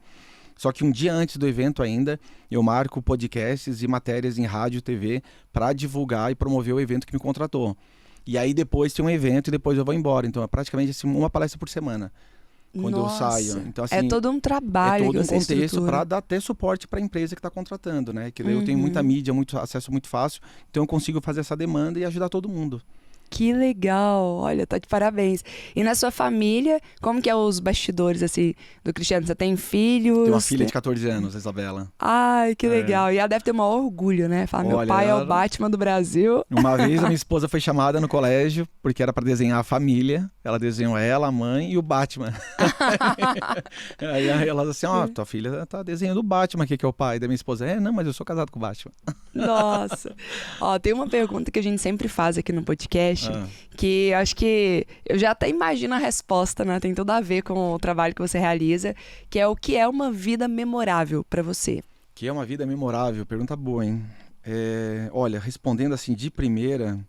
Só que um dia antes do evento ainda, eu marco podcasts e matérias em rádio e TV para divulgar e promover o evento que me contratou. E aí depois tem um evento e depois eu vou embora. Então é praticamente assim, uma palestra por semana. Quando eu saio. Então, assim, é todo um trabalho. É todo que um você contexto estrutura. para dar até suporte para a empresa que está contratando, né? Que daí eu tenho muita mídia, acesso muito fácil. Então eu consigo fazer essa demanda e ajudar todo mundo. Que legal, olha, tá de parabéns. E na sua família, como que é os bastidores, assim, do Cristiano? Você tem filhos? Tenho uma filha de 14 anos, a Isabela. Ai, que legal. E ela deve ter um maior orgulho, né? Fala, meu pai é o Batman do Brasil. Uma vez a minha esposa foi chamada no colégio, porque era para desenhar a família. Ela desenhou ela, a mãe e o Batman. Aí ela disse assim, tua filha tá desenhando o Batman, que é o pai da minha esposa. Não, mas eu sou casado com o Batman. Nossa. Tem uma pergunta que a gente sempre faz aqui no podcast, que eu acho que eu já até imagino a resposta, né? Tem tudo a ver com o trabalho que você realiza, que é o que é uma vida memorável para você? Que é uma vida memorável? Pergunta boa, hein? Olha, respondendo assim de primeira,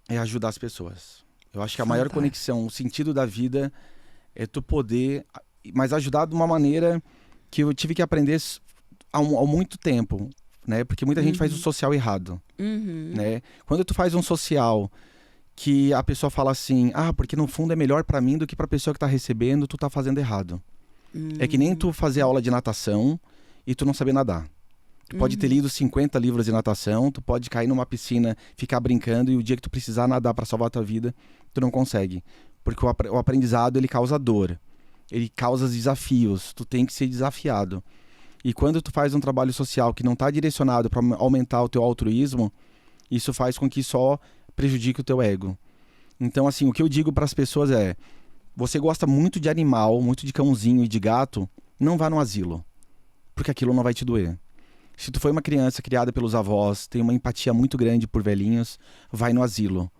é ajudar as pessoas. Eu acho que a maior conexão, o sentido da vida é tu poder, mas ajudar de uma maneira que eu tive que aprender há muito tempo, né? Porque muita gente faz o social errado, né? Quando tu faz um social que a pessoa fala assim, porque no fundo é melhor pra mim do que pra pessoa que tá recebendo, tu tá fazendo errado. É que nem tu fazer aula de natação e tu não saber nadar. Tu pode ter lido 50 livros de natação, tu pode cair numa piscina, ficar brincando e o dia que tu precisar nadar pra salvar a tua vida, tu não consegue. Porque o aprendizado, ele causa dor. Ele causa desafios. Tu tem que ser desafiado. E quando tu faz um trabalho social que não tá direcionado para aumentar o teu altruísmo, isso faz com que só prejudique o teu ego. Então, assim, o que eu digo para as pessoas é, você gosta muito de animal, muito de cãozinho e de gato, não vá no asilo. Porque aquilo não vai te doer. Se tu foi uma criança criada pelos avós, tem uma empatia muito grande por velhinhos, vai no asilo.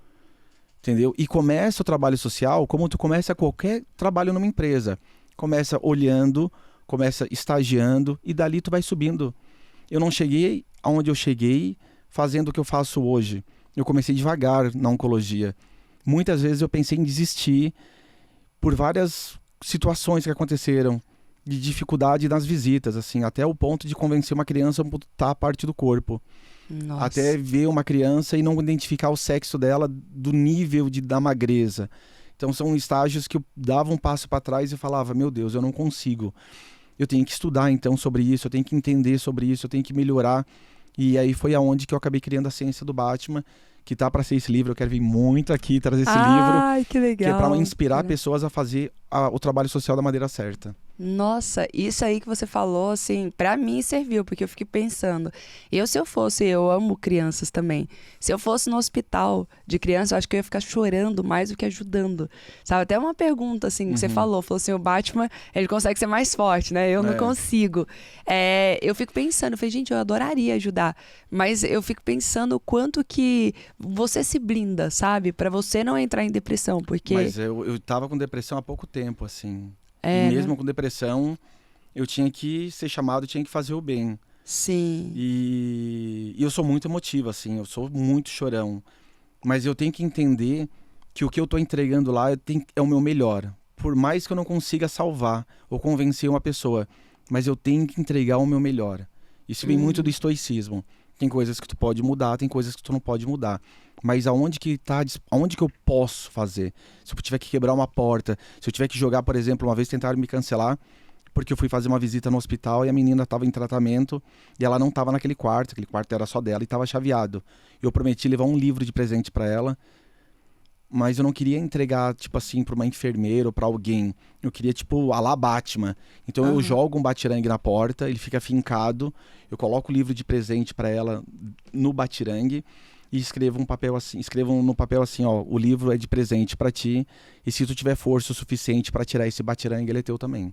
Entendeu? E começa o trabalho social como tu começa qualquer trabalho numa empresa. Começa olhando, começa estagiando e dali tu vai subindo. Eu não cheguei aonde eu cheguei fazendo o que eu faço hoje. Eu comecei devagar na oncologia. Muitas vezes eu pensei em desistir por várias situações que aconteceram, de dificuldade nas visitas, assim, até o ponto de convencer uma criança a amputar a parte do corpo. Nossa. Até ver uma criança e não identificar o sexo dela do nível da magreza. Então são estágios que eu dava um passo para trás e falava, meu Deus, eu não consigo. Eu tenho que estudar então sobre isso, eu tenho que entender sobre isso, eu tenho que melhorar. E aí foi aonde que eu acabei criando a Ciência do Batman, que tá para ser esse livro. Eu quero vir muito aqui trazer esse livro. Ai, que legal. Que é para inspirar pessoas a fazer o trabalho social da maneira certa. Nossa, isso aí que você falou, assim, pra mim serviu, porque eu fiquei pensando, eu amo crianças também. Se eu fosse no hospital de criança, eu acho que eu ia ficar chorando mais do que ajudando. Sabe, até uma pergunta, assim, que você falou assim, o Batman, ele consegue ser mais forte, né? Eu não consigo. Eu fico pensando, eu falei, gente, eu adoraria ajudar, mas eu fico pensando o quanto que você se blinda, sabe? Pra você não entrar em depressão, porque... Mas eu tava com depressão há pouco tempo, assim. É, e mesmo né? com depressão, eu tinha que ser chamado, tinha que fazer o bem. Sim. E eu sou muito emotivo, assim, eu sou muito chorão. Mas eu tenho que entender que o que eu tô entregando lá é o meu melhor. Por mais que eu não consiga salvar ou convencer uma pessoa, mas eu tenho que entregar o meu melhor. Isso vem muito do estoicismo. Tem coisas que tu pode mudar, tem coisas que tu não pode mudar. Mas aonde que eu posso fazer? Se eu tiver que quebrar uma porta, se eu tiver que jogar, por exemplo, uma vez tentaram me cancelar, porque eu fui fazer uma visita no hospital e a menina estava em tratamento e ela não estava naquele quarto, aquele quarto era só dela e estava chaveado. Eu prometi levar um livro de presente para ela, mas eu não queria entregar, tipo assim, para uma enfermeira ou para alguém. Eu queria, tipo, a lá Batman. Então eu jogo um batirangue na porta, ele fica fincado, eu coloco o livro de presente para ela no batirangue e escrevo no papel assim, ó, o livro é de presente para ti e se tu tiver força o suficiente para tirar esse batirangue, ele é teu também.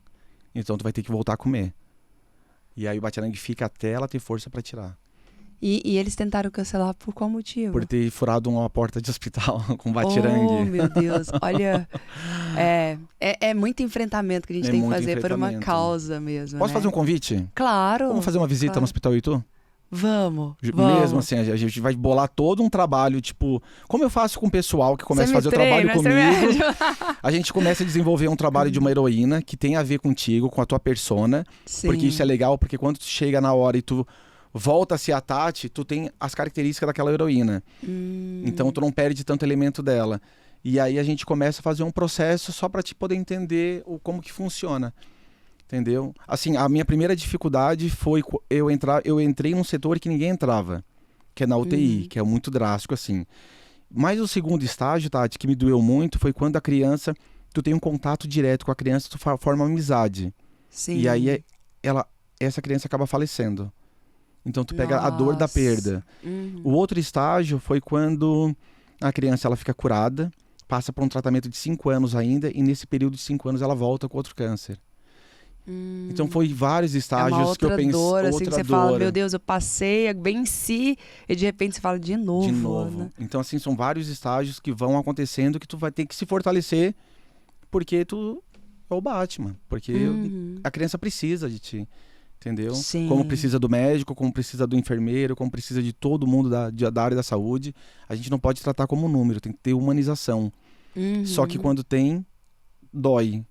Então tu vai ter que voltar a comer. E aí o batirangue fica até ela ter força para tirar. E eles tentaram cancelar por qual motivo? Por ter furado uma porta de hospital com batirangue. Oh, meu Deus. Olha, é muito enfrentamento que a gente tem que fazer por uma causa mesmo, Posso né? fazer um convite? Claro. Vamos fazer uma visita no Hospital Itu? Vamos. Mesmo assim, a gente vai bolar todo um trabalho, tipo... Como eu faço com o pessoal que começa a fazer o trabalho comigo. A gente começa a desenvolver um trabalho de uma heroína que tem a ver contigo, com a tua persona. Sim. Porque isso é legal, porque quando tu chega na hora e tu volta a ser a Tati, tu tem as características daquela heroína. Então tu não perde tanto elemento dela. E aí a gente começa a fazer um processo só pra te poder entender como que funciona. Entendeu? Assim, a minha primeira dificuldade foi eu entrei num setor que ninguém entrava, que é na UTI, que é muito drástico, assim. Mas o segundo estágio, Tati, que me doeu muito, foi quando a criança, tu tem um contato direto com a criança, tu forma uma amizade. Sim. E aí essa criança acaba falecendo. Então tu pega a dor da perda. O outro estágio foi quando a criança ela fica curada, passa por um tratamento de 5 anos ainda, e nesse período de 5 anos ela volta com outro câncer. Então foi vários estágios que eu pensei. Dor, assim, que você fala, meu Deus, eu passei, venci, e de repente você fala de novo. De novo. Né? Então, assim, são vários estágios que vão acontecendo que tu vai ter que se fortalecer porque tu é o Batman. Porque a criança precisa de ti. Entendeu? Sim. Como precisa do médico, como precisa do enfermeiro, como precisa de todo mundo da área da saúde. A gente não pode tratar como número, tem que ter humanização. Só que quando tem, dói.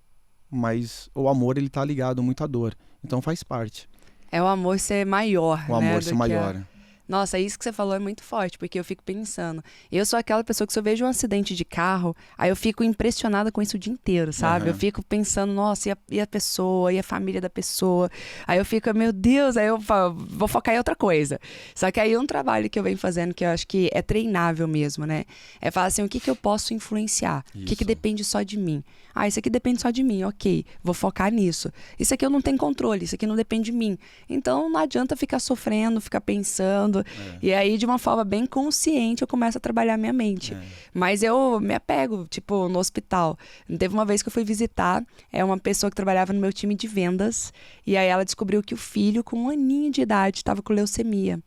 Mas o amor, ele tá ligado muito à dor. Então faz parte. É o amor ser maior, o amor ser maior. Nossa, isso que você falou é muito forte, porque eu fico pensando. Eu sou aquela pessoa que se eu vejo um acidente de carro, aí eu fico impressionada com isso o dia inteiro, sabe? Eu fico pensando, nossa, e a pessoa, e a família da pessoa? Aí eu fico, meu Deus, aí eu vou focar em outra coisa. Só que aí um trabalho que eu venho fazendo, que eu acho que é treinável mesmo, né? É falar assim, o que eu posso influenciar? O que depende só de mim? Ah, isso aqui depende só de mim, ok, vou focar nisso. Isso aqui eu não tenho controle, isso aqui não depende de mim. Então não adianta ficar sofrendo, ficar pensando. E aí, de uma forma bem consciente, eu começo a trabalhar minha mente. Mas eu me apego, tipo, no hospital. Teve uma vez que eu fui visitar uma pessoa que trabalhava no meu time de vendas. E aí ela descobriu que o filho, com 1 aninho de idade, estava com leucemia.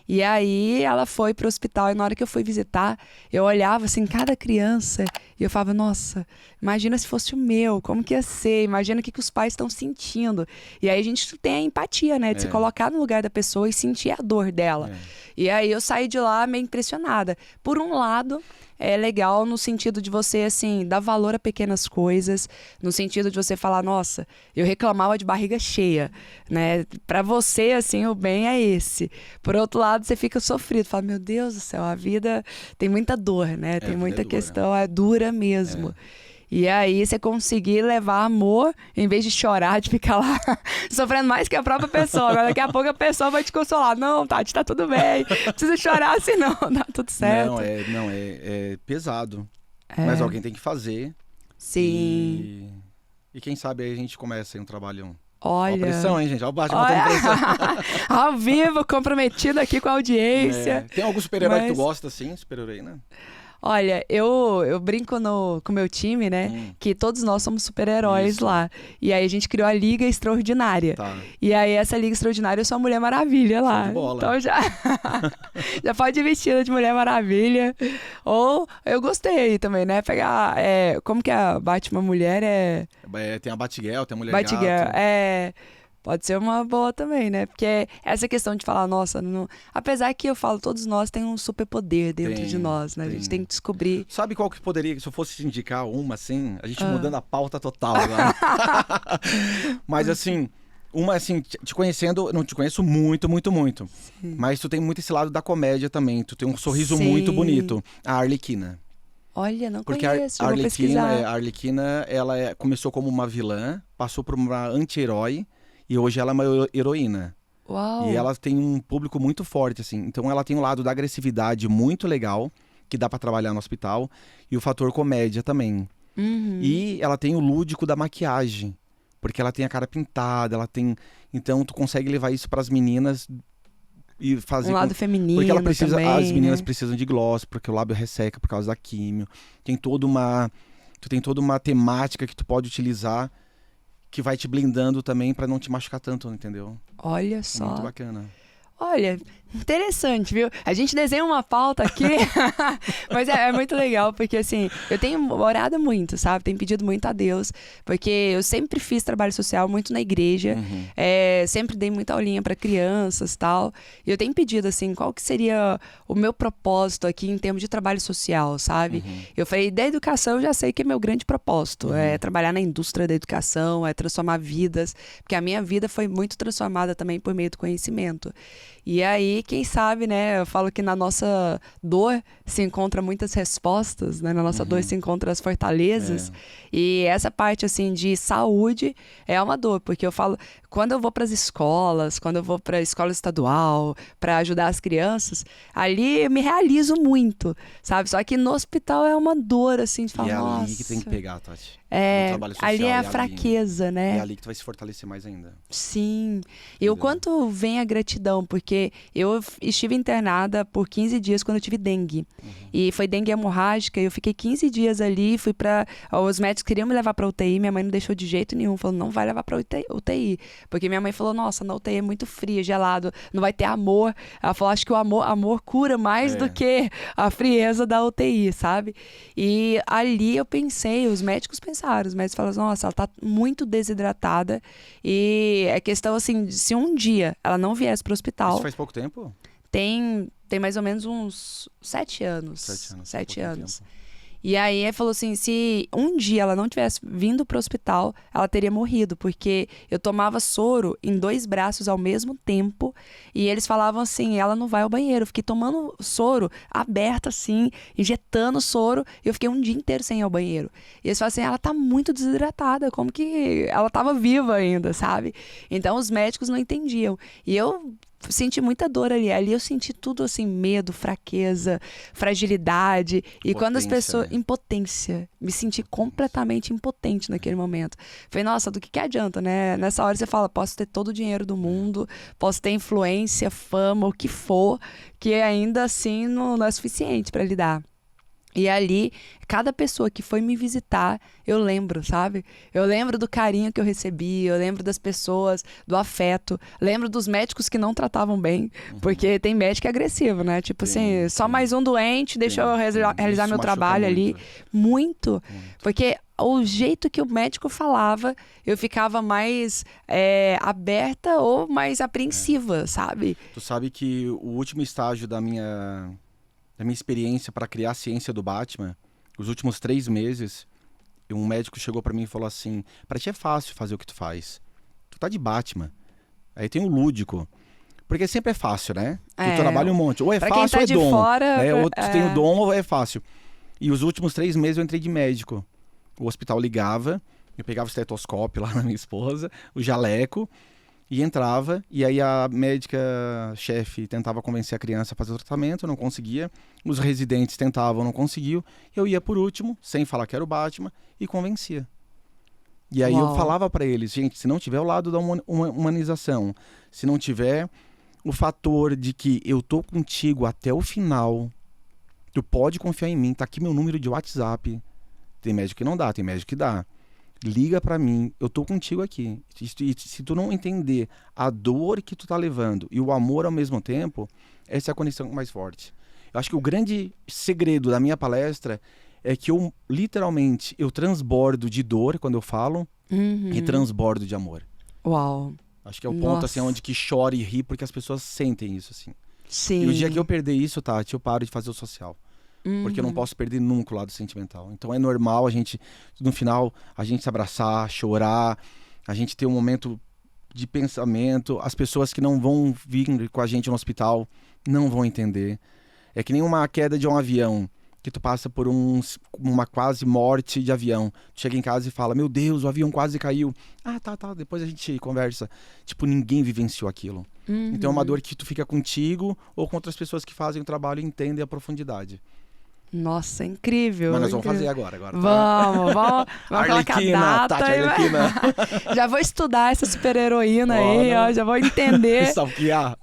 E aí ela foi pro hospital e na hora que eu fui visitar, eu olhava assim, cada criança, e eu falava, nossa, imagina se fosse o meu, como que ia ser? Imagina o que os pais estão sentindo. E aí a gente tem a empatia, né? De se colocar no lugar da pessoa e sentir a dor dela. E aí eu saí de lá meio impressionada. Por um lado, é legal no sentido de você, assim, dar valor a pequenas coisas, no sentido de você falar, nossa, eu reclamava de barriga cheia, né? Pra você, assim, o bem é esse. Por outro lado, você fica sofrido, fala, meu Deus do céu, a vida tem muita dor, né? Tem muita questão, é dura mesmo. E aí você conseguir levar amor, em vez de chorar, de ficar lá sofrendo mais que a própria pessoa. Agora daqui a pouco a pessoa vai te consolar. Não, Tati, tá tudo bem. Não precisa chorar assim não, tá tudo certo. Não, é pesado. Mas alguém tem que fazer. Sim. E quem sabe aí a gente começa aí um trabalho... Olha... Ó a pressão, hein, gente? Ó o Batman botando pressão. Ao vivo, comprometido aqui com a audiência. Tem algum super-herói que tu gosta, assim? Super-herói, né? Olha, eu brinco com o meu time, né? Que todos nós somos super-heróis lá. E aí a gente criou a Liga Extraordinária. Tá. E aí essa Liga Extraordinária eu sou a Mulher Maravilha lá. Show de bola. Então já pode ir vestida de Mulher Maravilha. Ou eu gostei aí também, né? Pegar. Como que a Batman mulher é. Tem a Batgirl, tem a Mulher Batgirl. Gato. Pode ser uma boa também, né? Porque essa questão de falar, nossa, não... apesar que eu falo, todos nós temos um superpoder dentro de nós, né? A gente tem que descobrir. Sabe qual que poderia, se eu fosse te indicar uma, assim, a gente mudando a pauta total agora. Mas assim, uma assim, te conhecendo, não te conheço muito, muito, muito. Sim. Mas tu tem muito esse lado da comédia também, tu tem um sorriso muito bonito. A Arlequina. Olha, não porque conheço, a Arlequina, Arlequina, ela começou como uma vilã, passou por uma anti-herói, e hoje ela é uma heroína. Uau. E ela tem um público muito forte, assim. Então ela tem um lado da agressividade muito legal, que dá pra trabalhar no hospital, e o fator comédia também. Uhum. E ela tem o lúdico da maquiagem, porque ela tem a cara pintada, ela tem... Então tu consegue levar isso pras meninas e fazer... Um lado feminino porque ela precisa, também, as meninas né? precisam de gloss, porque o lábio resseca por causa da químio. Tu tem toda uma temática que tu pode utilizar, que vai te blindando também pra não te machucar tanto, entendeu? Olha só. Muito bacana. Olha, interessante, viu? A gente desenha uma pauta aqui, mas é muito legal, porque assim, eu tenho orado muito, sabe? Tenho pedido muito a Deus, porque eu sempre fiz trabalho social muito na igreja, sempre dei muita aulinha para crianças e tal, e eu tenho pedido, assim, qual que seria o meu propósito aqui em termos de trabalho social, sabe? Eu falei, da educação eu já sei que é meu grande propósito, é trabalhar na indústria da educação, é transformar vidas, porque a minha vida foi muito transformada também por meio do conhecimento. E aí, quem sabe, né? Eu falo que na nossa dor se encontra muitas respostas, né? Na nossa dor se encontram as fortalezas. E essa parte, assim, de saúde é uma dor, porque eu falo, quando eu vou para as escolas, quando eu vou para a escola estadual, para ajudar as crianças, ali eu me realizo muito, sabe? Só que no hospital é uma dor, assim, de falar, nossa... E é ali que tem que pegar, Tati. Ali é a fraqueza, né? É ali que tu vai se fortalecer mais ainda. Sim. E o quanto vem a gratidão, porque eu estive internada por 15 dias quando eu tive dengue. E foi dengue hemorrágica, eu fiquei 15 dias ali, fui pra... Os médicos queriam me levar pra UTI, minha mãe não deixou de jeito nenhum, falou, não vai levar pra UTI. Porque minha mãe falou, nossa, na UTI é muito fria, gelado, não vai ter amor. Ela falou, acho que o amor cura mais do que a frieza da UTI, sabe? E ali eu pensei, os médicos falaram, nossa, ela tá muito desidratada e é questão assim, se um dia ela não viesse pro hospital... Isso faz pouco tempo? Tem mais ou menos uns 7 anos. 7 anos. E aí ele falou assim, se um dia ela não tivesse vindo pro hospital, ela teria morrido, porque eu tomava soro em 2 braços ao mesmo tempo, e eles falavam assim, ela não vai ao banheiro, eu fiquei tomando soro aberto assim, injetando soro, e eu fiquei um dia inteiro sem ir ao banheiro. E eles falavam assim, ela tá muito desidratada, como que ela tava viva ainda, sabe? Então os médicos não entendiam. E eu senti muita dor ali. Ali eu senti tudo assim, medo, fraqueza, fragilidade. E quando as pessoas... né? Impotência. Me senti completamente impotente naquele momento. Falei, nossa, do que adianta, né? Nessa hora você fala, posso ter todo o dinheiro do mundo, posso ter influência, fama, o que for, que ainda assim não é suficiente para lidar. E ali, cada pessoa que foi me visitar, eu lembro, sabe? Eu lembro do carinho que eu recebi, eu lembro das pessoas, do afeto, lembro dos médicos que não tratavam bem, porque tem médico agressivo, né? Tipo assim, só mais um doente, deixa eu realizar meu trabalho ali. Muito. Porque o jeito que o médico falava, eu ficava mais aberta ou mais apreensiva, sabe? Tu sabe que o último estágio da minha da minha experiência para criar a ciência do Batman, os últimos 3 meses, um médico chegou para mim e falou assim, para ti é fácil fazer o que tu faz. Tu tá de Batman. Aí tem o lúdico. Porque sempre é fácil, né? Tu trabalha um monte. Ou é pra fácil quem tá ou é dom. fora, né? Ou tu tem o dom ou é fácil. E os últimos 3 meses eu entrei de médico. O hospital ligava, eu pegava o estetoscópio lá na minha esposa, o jaleco, e entrava. E aí a médica-chefe tentava convencer a criança a fazer o tratamento, não conseguia. Os residentes tentavam, não conseguiam. Eu ia por último, sem falar que era o Batman, e convencia. E aí eu falava pra eles, gente, se não tiver o lado da humanização, se não tiver o fator de que eu tô contigo até o final, tu pode confiar em mim, tá aqui meu número de WhatsApp. Tem médico que não dá, tem médico que dá. Liga pra mim, eu tô contigo aqui. E se tu não entender a dor que tu tá levando e o amor ao mesmo tempo, essa é a conexão mais forte. Eu acho que o grande segredo da minha palestra é que eu, literalmente, eu transbordo de dor quando eu falo e transbordo de amor. Uau. Acho que é o ponto, assim, onde que chora e ri, porque as pessoas sentem isso, assim. Sim. E o dia que eu perder isso, Tati, eu paro de fazer o social. Porque eu não posso perder nunca o lado sentimental. Então é normal a gente, no final, a gente se abraçar, chorar, a gente ter um momento de pensamento. As pessoas que não vão vir com a gente no hospital não vão entender. É que nem uma queda de um avião, que tu passa por uma quase morte de avião. Tu chega em casa e fala, meu Deus, o avião quase caiu. Ah, tá, depois a gente conversa. Tipo, ninguém vivenciou aquilo. Então é uma dor que tu fica contigo ou com outras pessoas que fazem o trabalho e entendem a profundidade. Nossa, incrível. Mas nós vamos incrível. fazer agora. Vamos colocar a data. Tati, Arlequina. Já vou estudar essa super heroína aí, ó, já vou entender. Stalkear.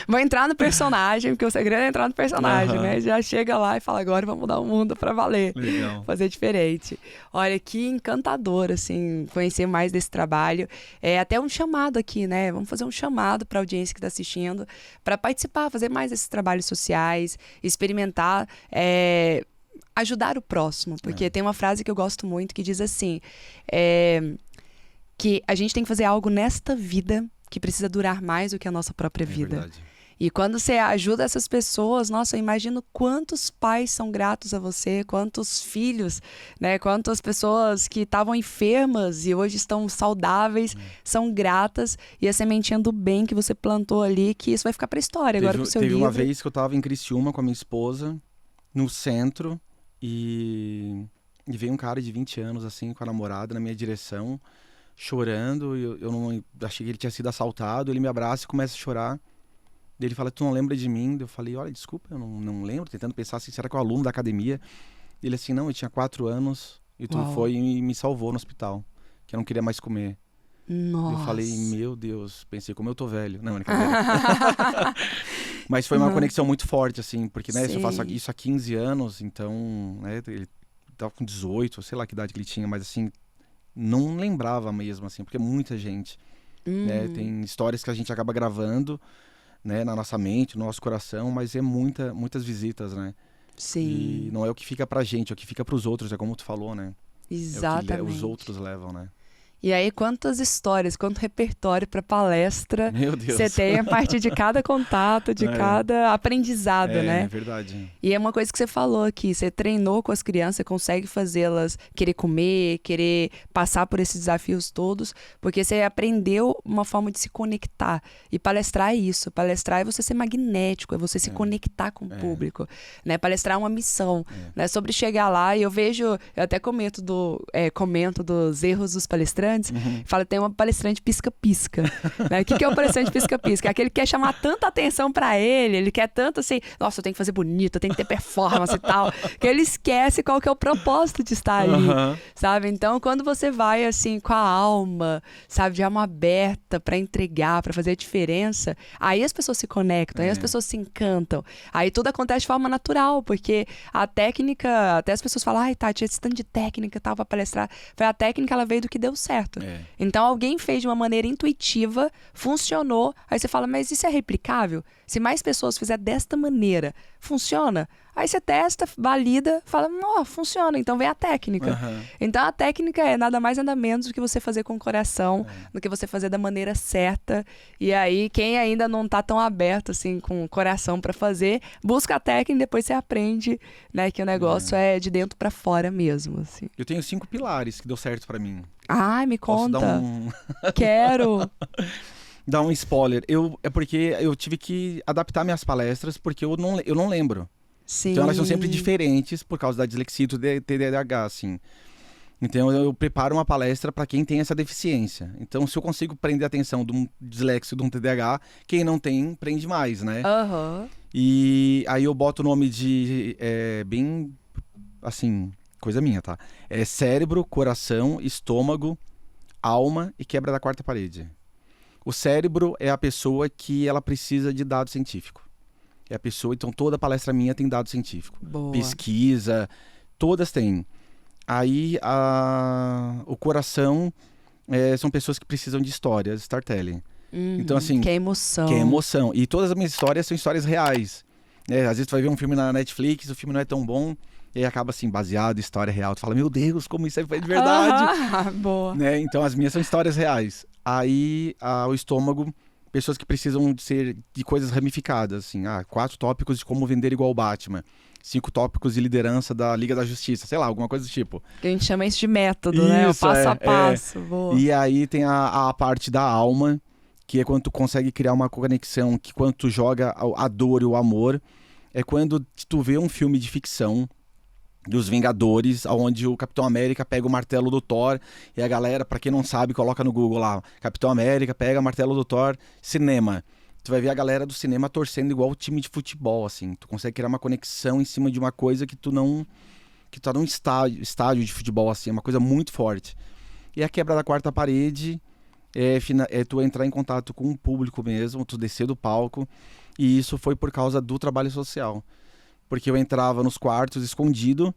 Vou entrar no personagem, porque o segredo é entrar no personagem, né? Já chega lá e fala, agora vamos mudar o mundo pra valer. Legal. Fazer diferente. Olha, que encantador, assim, conhecer mais desse trabalho. É até um chamado aqui, né? Vamos fazer um chamado pra audiência que tá assistindo, pra participar, fazer mais desses trabalhos sociais, experimentar, ajudar o próximo, porque tem uma frase que eu gosto muito que diz assim, que a gente tem que fazer algo nesta vida que precisa durar mais do que a nossa própria vida. Verdade. E quando você ajuda essas pessoas, nossa, eu imagino quantos pais são gratos a você, quantos filhos, né? Quantas pessoas que estavam enfermas e hoje estão saudáveis, são gratas. E a sementinha do bem que você plantou ali, que isso vai ficar pra história agora pro seu livro. Teve uma vez que eu tava em Criciúma com a minha esposa, no centro, e veio um cara de 20 anos, assim, com a namorada na minha direção, chorando. Eu não achei que ele tinha sido assaltado. Ele me abraça e começa a chorar. Ele fala, tu não lembra de mim? Eu falei, olha, desculpa, eu não lembro. Tentando pensar assim, será que é o aluno da academia? Ele assim, não, eu tinha 4 anos e tu foi e me salvou no hospital, que eu não queria mais comer. Nossa. Eu falei, meu Deus, pensei, como eu tô velho. Não, brincadeira. Mas foi uma conexão muito forte, assim, porque, né, eu faço isso há 15 anos, então, né, ele tava com 18, sei lá que idade que ele tinha, mas, assim, não lembrava mesmo, assim, porque é muita gente, né, tem histórias que a gente acaba gravando, né, na nossa mente, no nosso coração, mas é muitas visitas, né. Sim. E não é o que fica pra gente, é o que fica pros outros, é como tu falou, né. Exatamente. É o que os outros levam, né. E aí, quantas histórias, quanto repertório para palestra Meu Deus. você tem a partir de cada contato, de cada aprendizado, né? É verdade. E é uma coisa que você falou aqui, você treinou com as crianças, você consegue fazê-las querer comer, querer passar por esses desafios todos, porque você aprendeu uma forma de se conectar. E palestrar é isso, palestrar é você ser magnético, é você se conectar com o público, né? Palestrar é uma missão, né? Sobre chegar lá, e eu até comento dos erros dos palestrantes, fala, tem uma palestrante pisca-pisca, né? O que é o palestrante pisca-pisca? É aquele que quer chamar tanta atenção pra ele quer tanto assim, nossa, eu tenho que fazer bonito, eu tenho que ter performance e tal, que ele esquece qual que é o propósito de estar ali, sabe? Então, quando você vai assim, com a alma, sabe, de alma aberta pra entregar, pra fazer a diferença, aí as pessoas se conectam, aí as pessoas se encantam, aí tudo acontece de forma natural, porque a técnica, até as pessoas falam, ai, Tati, esse tanto de técnica e tal pra palestrar, a técnica, ela veio do que deu certo. Então alguém fez de uma maneira intuitiva, funcionou, aí você fala, mas isso é replicável? Se mais pessoas fizerem desta maneira, funciona? Aí você testa, valida, fala, funciona, então vem a técnica. Aham. Então a técnica é nada mais, nada menos do que você fazer com o coração, do que você fazer da maneira certa. E aí, quem ainda não tá tão aberto, assim, com o coração pra fazer, busca a técnica e depois você aprende, né, que o negócio é de dentro pra fora mesmo, assim. Eu tenho 5 pilares que deu certo pra mim. Ai, me Posso conta. dar um... Quero. dar um spoiler. É porque eu tive que adaptar minhas palestras porque eu não lembro. Sim. Então elas são sempre diferentes por causa da dislexia e do TDAH, assim. Então eu preparo uma palestra para quem tem essa deficiência. Então se eu consigo prender a atenção de um dislexo, de um TDAH, quem não tem, prende mais, né? Aham. E aí eu boto o nome de, bem, assim, coisa minha, tá? É cérebro, coração, estômago, alma e quebra da quarta parede. O cérebro é a pessoa que ela precisa de dado científico. É a pessoa, então toda palestra minha tem dado científico. Boa. Pesquisa, todas têm. Aí o coração são pessoas que precisam de histórias, storytelling. Então assim... Que é emoção. Que é emoção. E todas as minhas histórias são histórias reais. Às vezes tu vai ver um filme na Netflix, o filme não é tão bom, e aí acaba assim, baseado em história real. Tu fala, meu Deus, como isso aí foi de verdade. Boa. Né? Então as minhas são histórias reais. Aí o estômago, pessoas que precisam de coisas ramificadas, assim, 4 tópicos de como vender igual o Batman, 5 tópicos de liderança da Liga da Justiça, sei lá, alguma coisa do tipo. Que a gente chama isso de método, né? O Isso, passo a passo. Boa. E aí tem a parte da alma, que é quando tu consegue criar uma conexão, que quando tu joga a dor e o amor, é quando tu vê um filme de ficção dos Vingadores, onde o Capitão América pega o martelo do Thor, e a galera, pra quem não sabe, coloca no Google lá, Capitão América pega o martelo do Thor, cinema. Tu vai ver a galera do cinema torcendo igual o time de futebol, assim. Tu consegue criar uma conexão em cima de uma coisa que tu tá num estádio de futebol, assim, é uma coisa muito forte. E a quebra da quarta parede é tu entrar em contato com o público mesmo, tu descer do palco, e isso foi por causa do trabalho social. Porque eu entrava nos quartos escondido,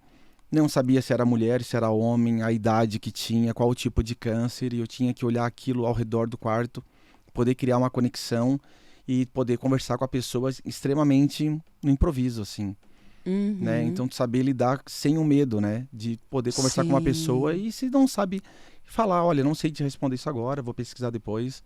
não sabia se era mulher, se era homem, a idade que tinha, qual o tipo de câncer, e eu tinha que olhar aquilo ao redor do quarto, poder criar uma conexão e poder conversar com a pessoa extremamente no improviso, assim. Né? Então, tu saber lidar sem o medo, né? De poder conversar com uma pessoa e se não sabe falar, olha, não sei te responder isso agora, vou pesquisar depois.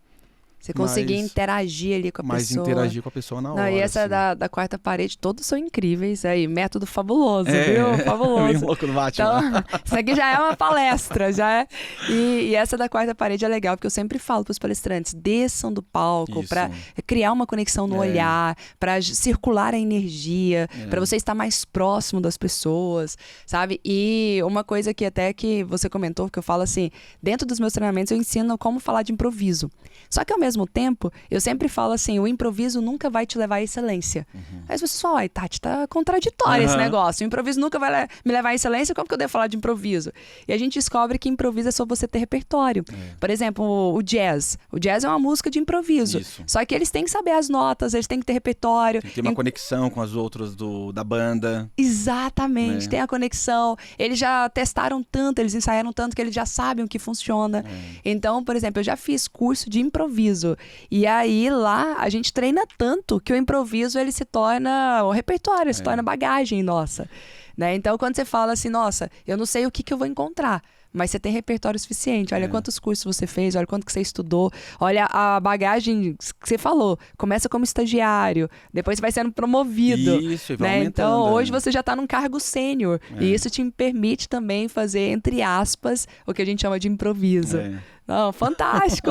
Você conseguir interagir ali com a mas pessoa. interagir com a pessoa na hora. Não, e essa assim. da quarta parede, todos são incríveis. Aí, método fabuloso, viu? Fabuloso. Bem louco do Batman. Então, isso aqui já é uma palestra, já é. E essa da quarta parede é legal, porque eu sempre falo para os palestrantes, desçam do palco para criar uma conexão no olhar, para circular a energia, para você estar mais próximo das pessoas, sabe? E uma coisa que até que você comentou, que eu falo assim, dentro dos meus treinamentos eu ensino como falar de improviso. Só que ao mesmo tempo, eu sempre falo assim, o improviso nunca vai te levar à excelência. Aí as pessoas falam, ai, Tati, tá contraditório esse negócio. O improviso nunca vai me levar à excelência, como que eu devo falar de improviso? E a gente descobre que improviso é só você ter repertório. Por exemplo, o jazz. O jazz é uma música de improviso. Isso. Só que eles têm que saber as notas, eles têm que ter repertório. Tem que ter uma conexão com as outras da banda. Exatamente, tem a conexão. Eles já testaram tanto, eles ensaiaram tanto que eles já sabem o que funciona. Então, por exemplo, eu já fiz curso de improviso. E aí lá a gente treina tanto que o improviso ele se torna o repertório, se torna bagagem nossa. Né? Então, quando você fala assim, nossa, eu não sei o que eu vou encontrar. Mas você tem repertório suficiente. Olha quantos cursos você fez, olha quanto que você estudou. Olha a bagagem que você falou. Começa como estagiário, depois você vai sendo promovido. Isso, e vai né? aumentando. Então, hoje você já está num cargo sênior. E isso te permite também fazer, entre aspas, o que a gente chama de improviso. Não, fantástico!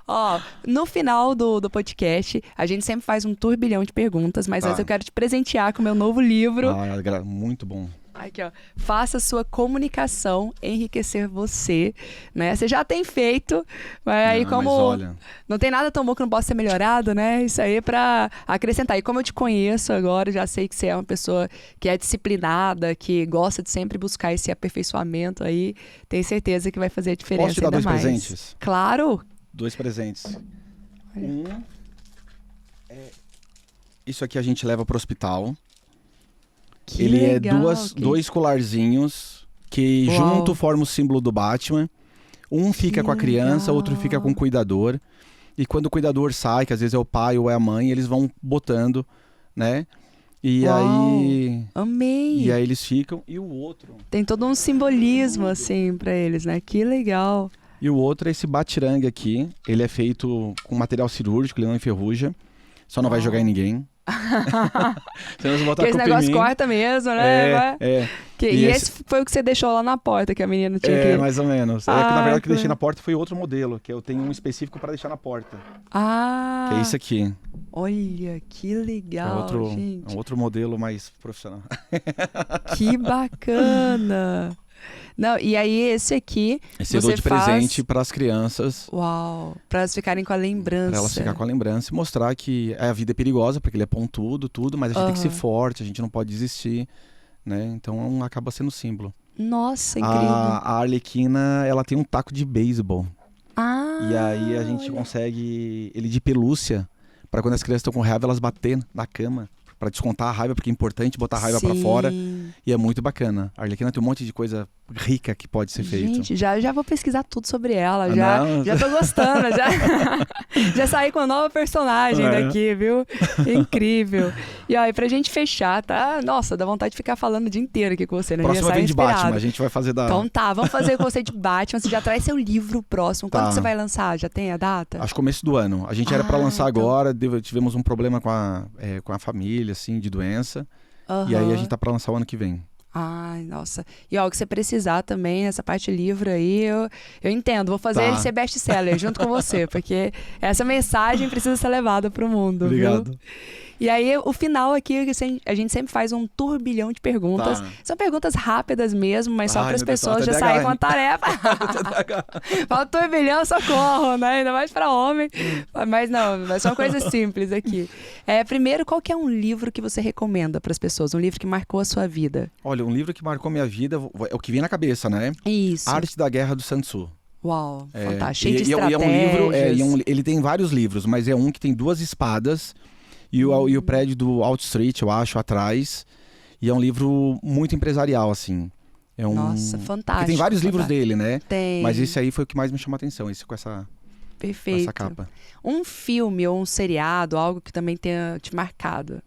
Ó, no final do podcast, a gente sempre faz um turbilhão de perguntas, mas antes eu quero te presentear com o meu novo livro. Muito bom. Aqui, ó. Faça sua comunicação enriquecer você, né? Você já tem feito, mas aí como olha... não tem nada tão bom que não possa ser melhorado, né? Isso aí é pra acrescentar. E como eu te conheço agora, já sei que você é uma pessoa que é disciplinada, que gosta de sempre buscar esse aperfeiçoamento aí, tenho certeza que vai fazer a diferença. Posso te dar ainda 2 mais. presentes? Claro! 2 presentes. Isso aqui a gente leva pro hospital. Que ele legal, é 2 colarzinhos que junto formam o símbolo do Batman. Um fica com a criança, outro fica com o cuidador. E quando o cuidador sai, que às vezes é o pai ou é a mãe, eles vão botando, né? E aí... Amei! E aí eles ficam. E o outro... Tem todo um simbolismo, assim, pra eles, né? Que legal! E o outro é esse batirangue aqui. Ele é feito com material cirúrgico, ele não enferruja. Só não vai jogar em ninguém. Senão eles vão botar Porque esse a culpa em negócio mim. corta mesmo, né? E E esse foi o que você deixou lá na porta, que a menina tinha que... mais ou menos. É que na verdade o que eu que deixei na porta foi outro modelo, que eu tenho um específico para deixar na porta. Ah! Que é esse aqui. Olha, que É legal, gente. um outro modelo mais profissional. Que bacana! Não, e aí esse aqui Esse eu você dou de faz... presente para as crianças. Uau! Pra elas ficarem com a lembrança. Pra elas ficarem com a lembrança e mostrar que a vida é perigosa, porque ele é pontudo, tudo, mas a gente tem que ser forte, a gente não pode desistir, né? Então acaba sendo símbolo. Nossa, incrível. A Arlequina, ela tem um taco de beisebol. Ah! E aí a gente consegue ele de pelúcia, para quando as crianças estão com raiva, elas bater na cama, para descontar a raiva, porque é importante botar a raiva para fora. E é muito bacana. A Arlequina tem um monte de coisa rica que pode ser feito. Gente, já vou pesquisar tudo sobre ela. Não. Já tô gostando. Já saí com uma nova personagem daqui, viu? Incrível. E aí, pra gente fechar, tá? Nossa, dá vontade de ficar falando o dia inteiro aqui com você, né? Próximo vem de Batman, a gente vai fazer da... Então tá, vamos fazer com você de Batman. Você já traz seu livro próximo. Quando que você vai lançar? Já tem a data? Acho que começo do ano. A gente era para lançar agora, tivemos um problema com a família, assim, de doença. E aí a gente tá para lançar o ano que vem. Ai, nossa. E ó, o que você precisar também, essa parte livro aí, eu entendo. Vou fazer ele ser best-seller junto com você, porque essa mensagem precisa ser levada pro mundo. Obrigado. Viu? E aí, o final aqui, a gente sempre faz um turbilhão de perguntas. São perguntas rápidas mesmo, mas só para as pessoas já saírem com a tarefa. Fala turbilhão, socorro, né? Ainda mais para homem. Mas não, são coisas simples aqui. Primeiro, qual que é um livro que você recomenda para as pessoas? Um livro que marcou a sua vida? Olha, um livro que marcou minha vida é o que vem na cabeça, né? Isso. Arte da Guerra do Sun Tzu. Uau, fantástico. Cheio de estratégias. É um livro, ele tem vários livros, mas é um que tem 2 espadas e o prédio do Wall Street, eu acho, atrás. E é um livro muito empresarial, assim. Nossa, fantástico. Porque tem vários livros dele, né? Tem. Mas esse aí foi o que mais me chamou a atenção, esse com essa capa. Um filme ou um seriado, algo que também tenha te marcado?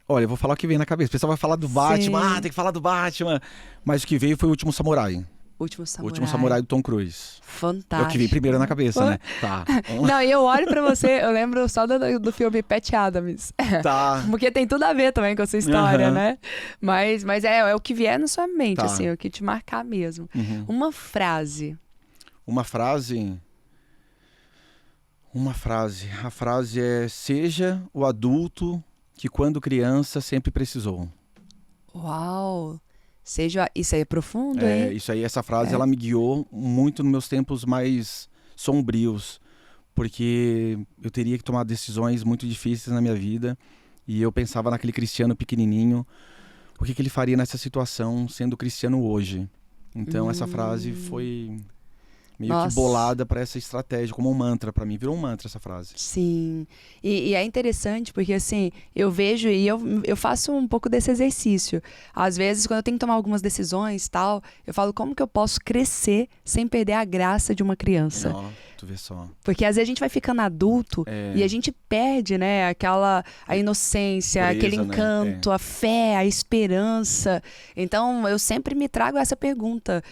Olha, eu vou falar o que vem na cabeça. O pessoal vai falar do Batman, tem que falar do Batman. Mas o que veio foi o Último Samurai. O Último Samurai do Tom Cruise. Fantástico. É o que veio primeiro na cabeça, né? Tá. Não, e eu olho pra você, eu lembro só do filme Pat Adams. Tá. Porque tem tudo a ver também com a sua história, né? Mas é o que vier na sua mente, assim, é o que te marcar mesmo. Uma frase. Uma frase... A frase é: seja o adulto que quando criança sempre precisou. Uau! Isso aí é profundo, hein? Isso aí, essa frase, ela me guiou muito nos meus tempos mais sombrios, porque eu teria que tomar decisões muito difíceis na minha vida, e eu pensava naquele Cristiano pequenininho, o que ele faria nessa situação sendo cristiano hoje. Então essa frase foi meio que bolada para essa estratégia, como um mantra para mim. Virou um mantra essa frase. Sim. E é interessante porque, assim, eu vejo e eu faço um pouco desse exercício. Às vezes, quando eu tenho que tomar algumas decisões tal, eu falo como que eu posso crescer sem perder a graça de uma criança. Não, tu vê só. Porque às vezes a gente vai ficando adulto e a gente perde, né, a inocência, aquele encanto, a fé, a esperança. Então, eu sempre me trago essa pergunta.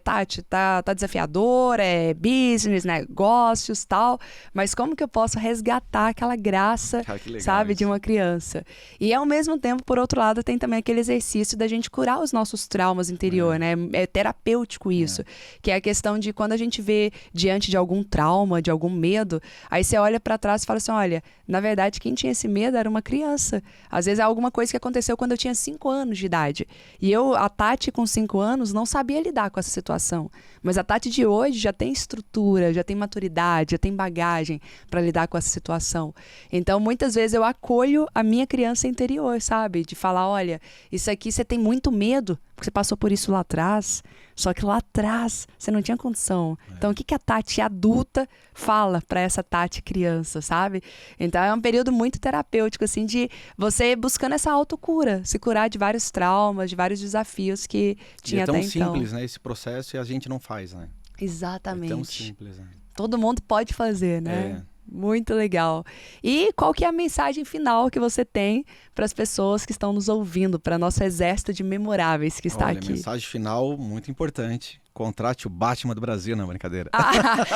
Tati, tá desafiador? É business, negócios, tal, mas como que eu posso resgatar aquela graça, sabe, de uma criança? E ao mesmo tempo, por outro lado, tem também aquele exercício da gente curar os nossos traumas interior, né? É terapêutico isso, que é a questão de quando a gente vê diante de algum trauma, de algum medo, aí você olha pra trás e fala assim, olha, na verdade, quem tinha esse medo era uma criança. Às vezes é alguma coisa que aconteceu quando eu tinha 5 anos de idade. E a Tati, com 5 anos, não sabia lidar com essa situação. Mas a Tati de hoje já tem estrutura, já tem maturidade, já tem bagagem para lidar com essa situação. Então, muitas vezes eu acolho a minha criança interior, sabe? De falar, olha, isso aqui você tem muito medo, porque você passou por isso lá atrás, só que lá atrás você não tinha condição. Então, o que a Tati adulta fala para essa Tati criança, sabe? Então, é um período muito terapêutico, assim, de você buscando essa autocura, se curar de vários traumas, de vários desafios que tinha até então. É tão simples, né, esse processo, e a gente não faz, né? Exatamente. É tão simples, né? Todo mundo pode fazer, né? Muito legal. E qual que é a mensagem final que você tem para as pessoas que estão nos ouvindo, para nosso exército de memoráveis que está Olha, aqui? mensagem final muito importante. Contrate o Batman do Brasil, não, brincadeira.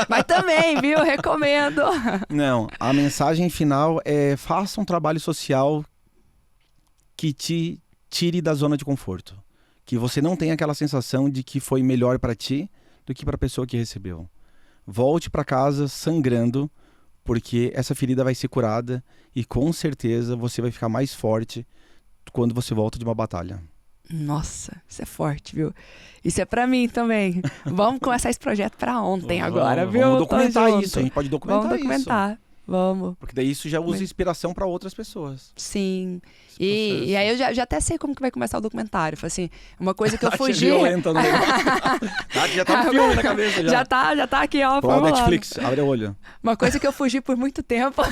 Mas também, viu? Recomendo. Não, a mensagem final é: faça um trabalho social que te tire da zona de conforto. Que você não tenha aquela sensação de que foi melhor para ti do que para a pessoa que recebeu. Volte para casa sangrando, porque essa ferida vai ser curada e com certeza você vai ficar mais forte quando você volta de uma batalha. Nossa, isso é forte, viu? Isso é pra mim também. Vamos começar esse projeto pra ontem agora, viu? Vamos documentar Tô isso, a gente pode documentar Vamos documentar. Vamos. Porque daí isso já usa inspiração para outras pessoas. Sim. Esse processo. E aí eu já até sei como que vai começar o documentário. Falei assim, uma coisa que eu Nath é fugi... violenta no negócio. Nath já tá no filme na cabeça já. Já tá aqui, ó. Pronto, formulado. Netflix, abre o olho. Uma coisa que eu fugi por muito tempo.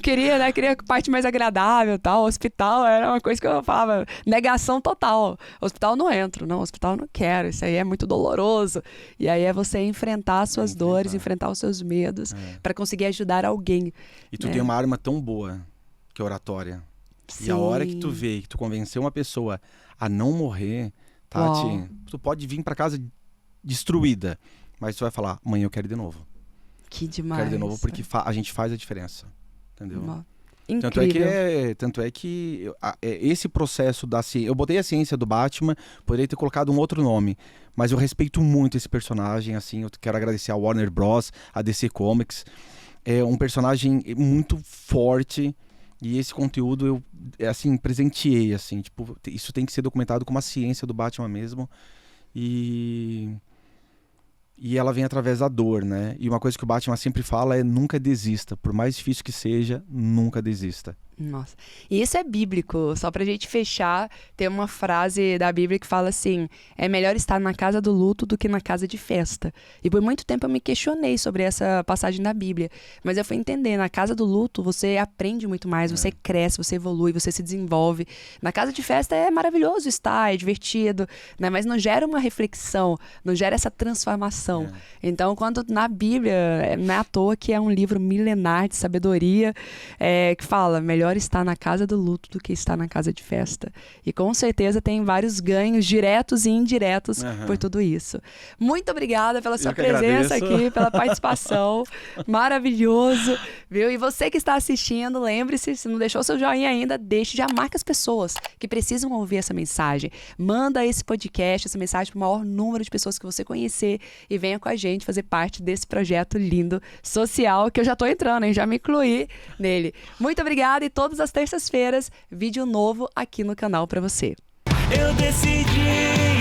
Queria parte mais agradável, tal. Hospital era uma coisa que eu falava, negação total. Hospital não entro, não. Hospital não quero. Isso aí é muito doloroso. E aí é você enfrentar as suas dores, enfrentar os seus medos, para conseguir ajudar alguém. E tu tem uma arma tão boa, que é oratória. Sim. E a hora que tu vê, que tu convenceu uma pessoa a não morrer, Tati, tu pode vir pra casa destruída, mas tu vai falar: amanhã eu quero ir de novo. Que demais. Quero ir de novo porque a gente faz a diferença. Entendeu? Incrível. Tanto é que esse processo da ciência... Eu botei a ciência do Batman, poderia ter colocado um outro nome, mas eu respeito muito esse personagem, assim, eu quero agradecer a Warner Bros., a DC Comics. É um personagem muito forte e esse conteúdo eu, assim, presenteei, assim, tipo, isso tem que ser documentado como a ciência do Batman mesmo. E ela vem através da dor, né? E uma coisa que o Batman sempre fala é: nunca desista. Por mais difícil que seja, nunca desista. Nossa. E isso é bíblico. Só pra gente fechar, tem uma frase da Bíblia que fala assim: é melhor estar na casa do luto do que na casa de festa. E por muito tempo eu me questionei sobre essa passagem da Bíblia. Mas eu fui entender, na casa do luto você aprende muito mais, você cresce, você evolui, você se desenvolve. Na casa de festa é maravilhoso estar, é divertido, né? Mas não gera uma reflexão, não gera essa transformação. Então, quando na Bíblia, não é à toa que é um livro milenar de sabedoria, que fala: melhor estar na casa do luto do que estar na casa de festa. E com certeza tem vários ganhos diretos e indiretos por tudo isso. Muito obrigada pela sua presença aqui, pela participação. Maravilhoso, viu? E você que está assistindo, lembre-se, se não deixou seu joinha ainda, deixe, já marca as pessoas que precisam ouvir essa mensagem. Manda esse podcast, essa mensagem para o maior número de pessoas que você conhecer e venha com a gente fazer parte desse projeto lindo, social, que eu já tô entrando, hein? Já me incluí nele. Muito obrigada e todas as terças-feiras, vídeo novo aqui no canal para você. Eu decidi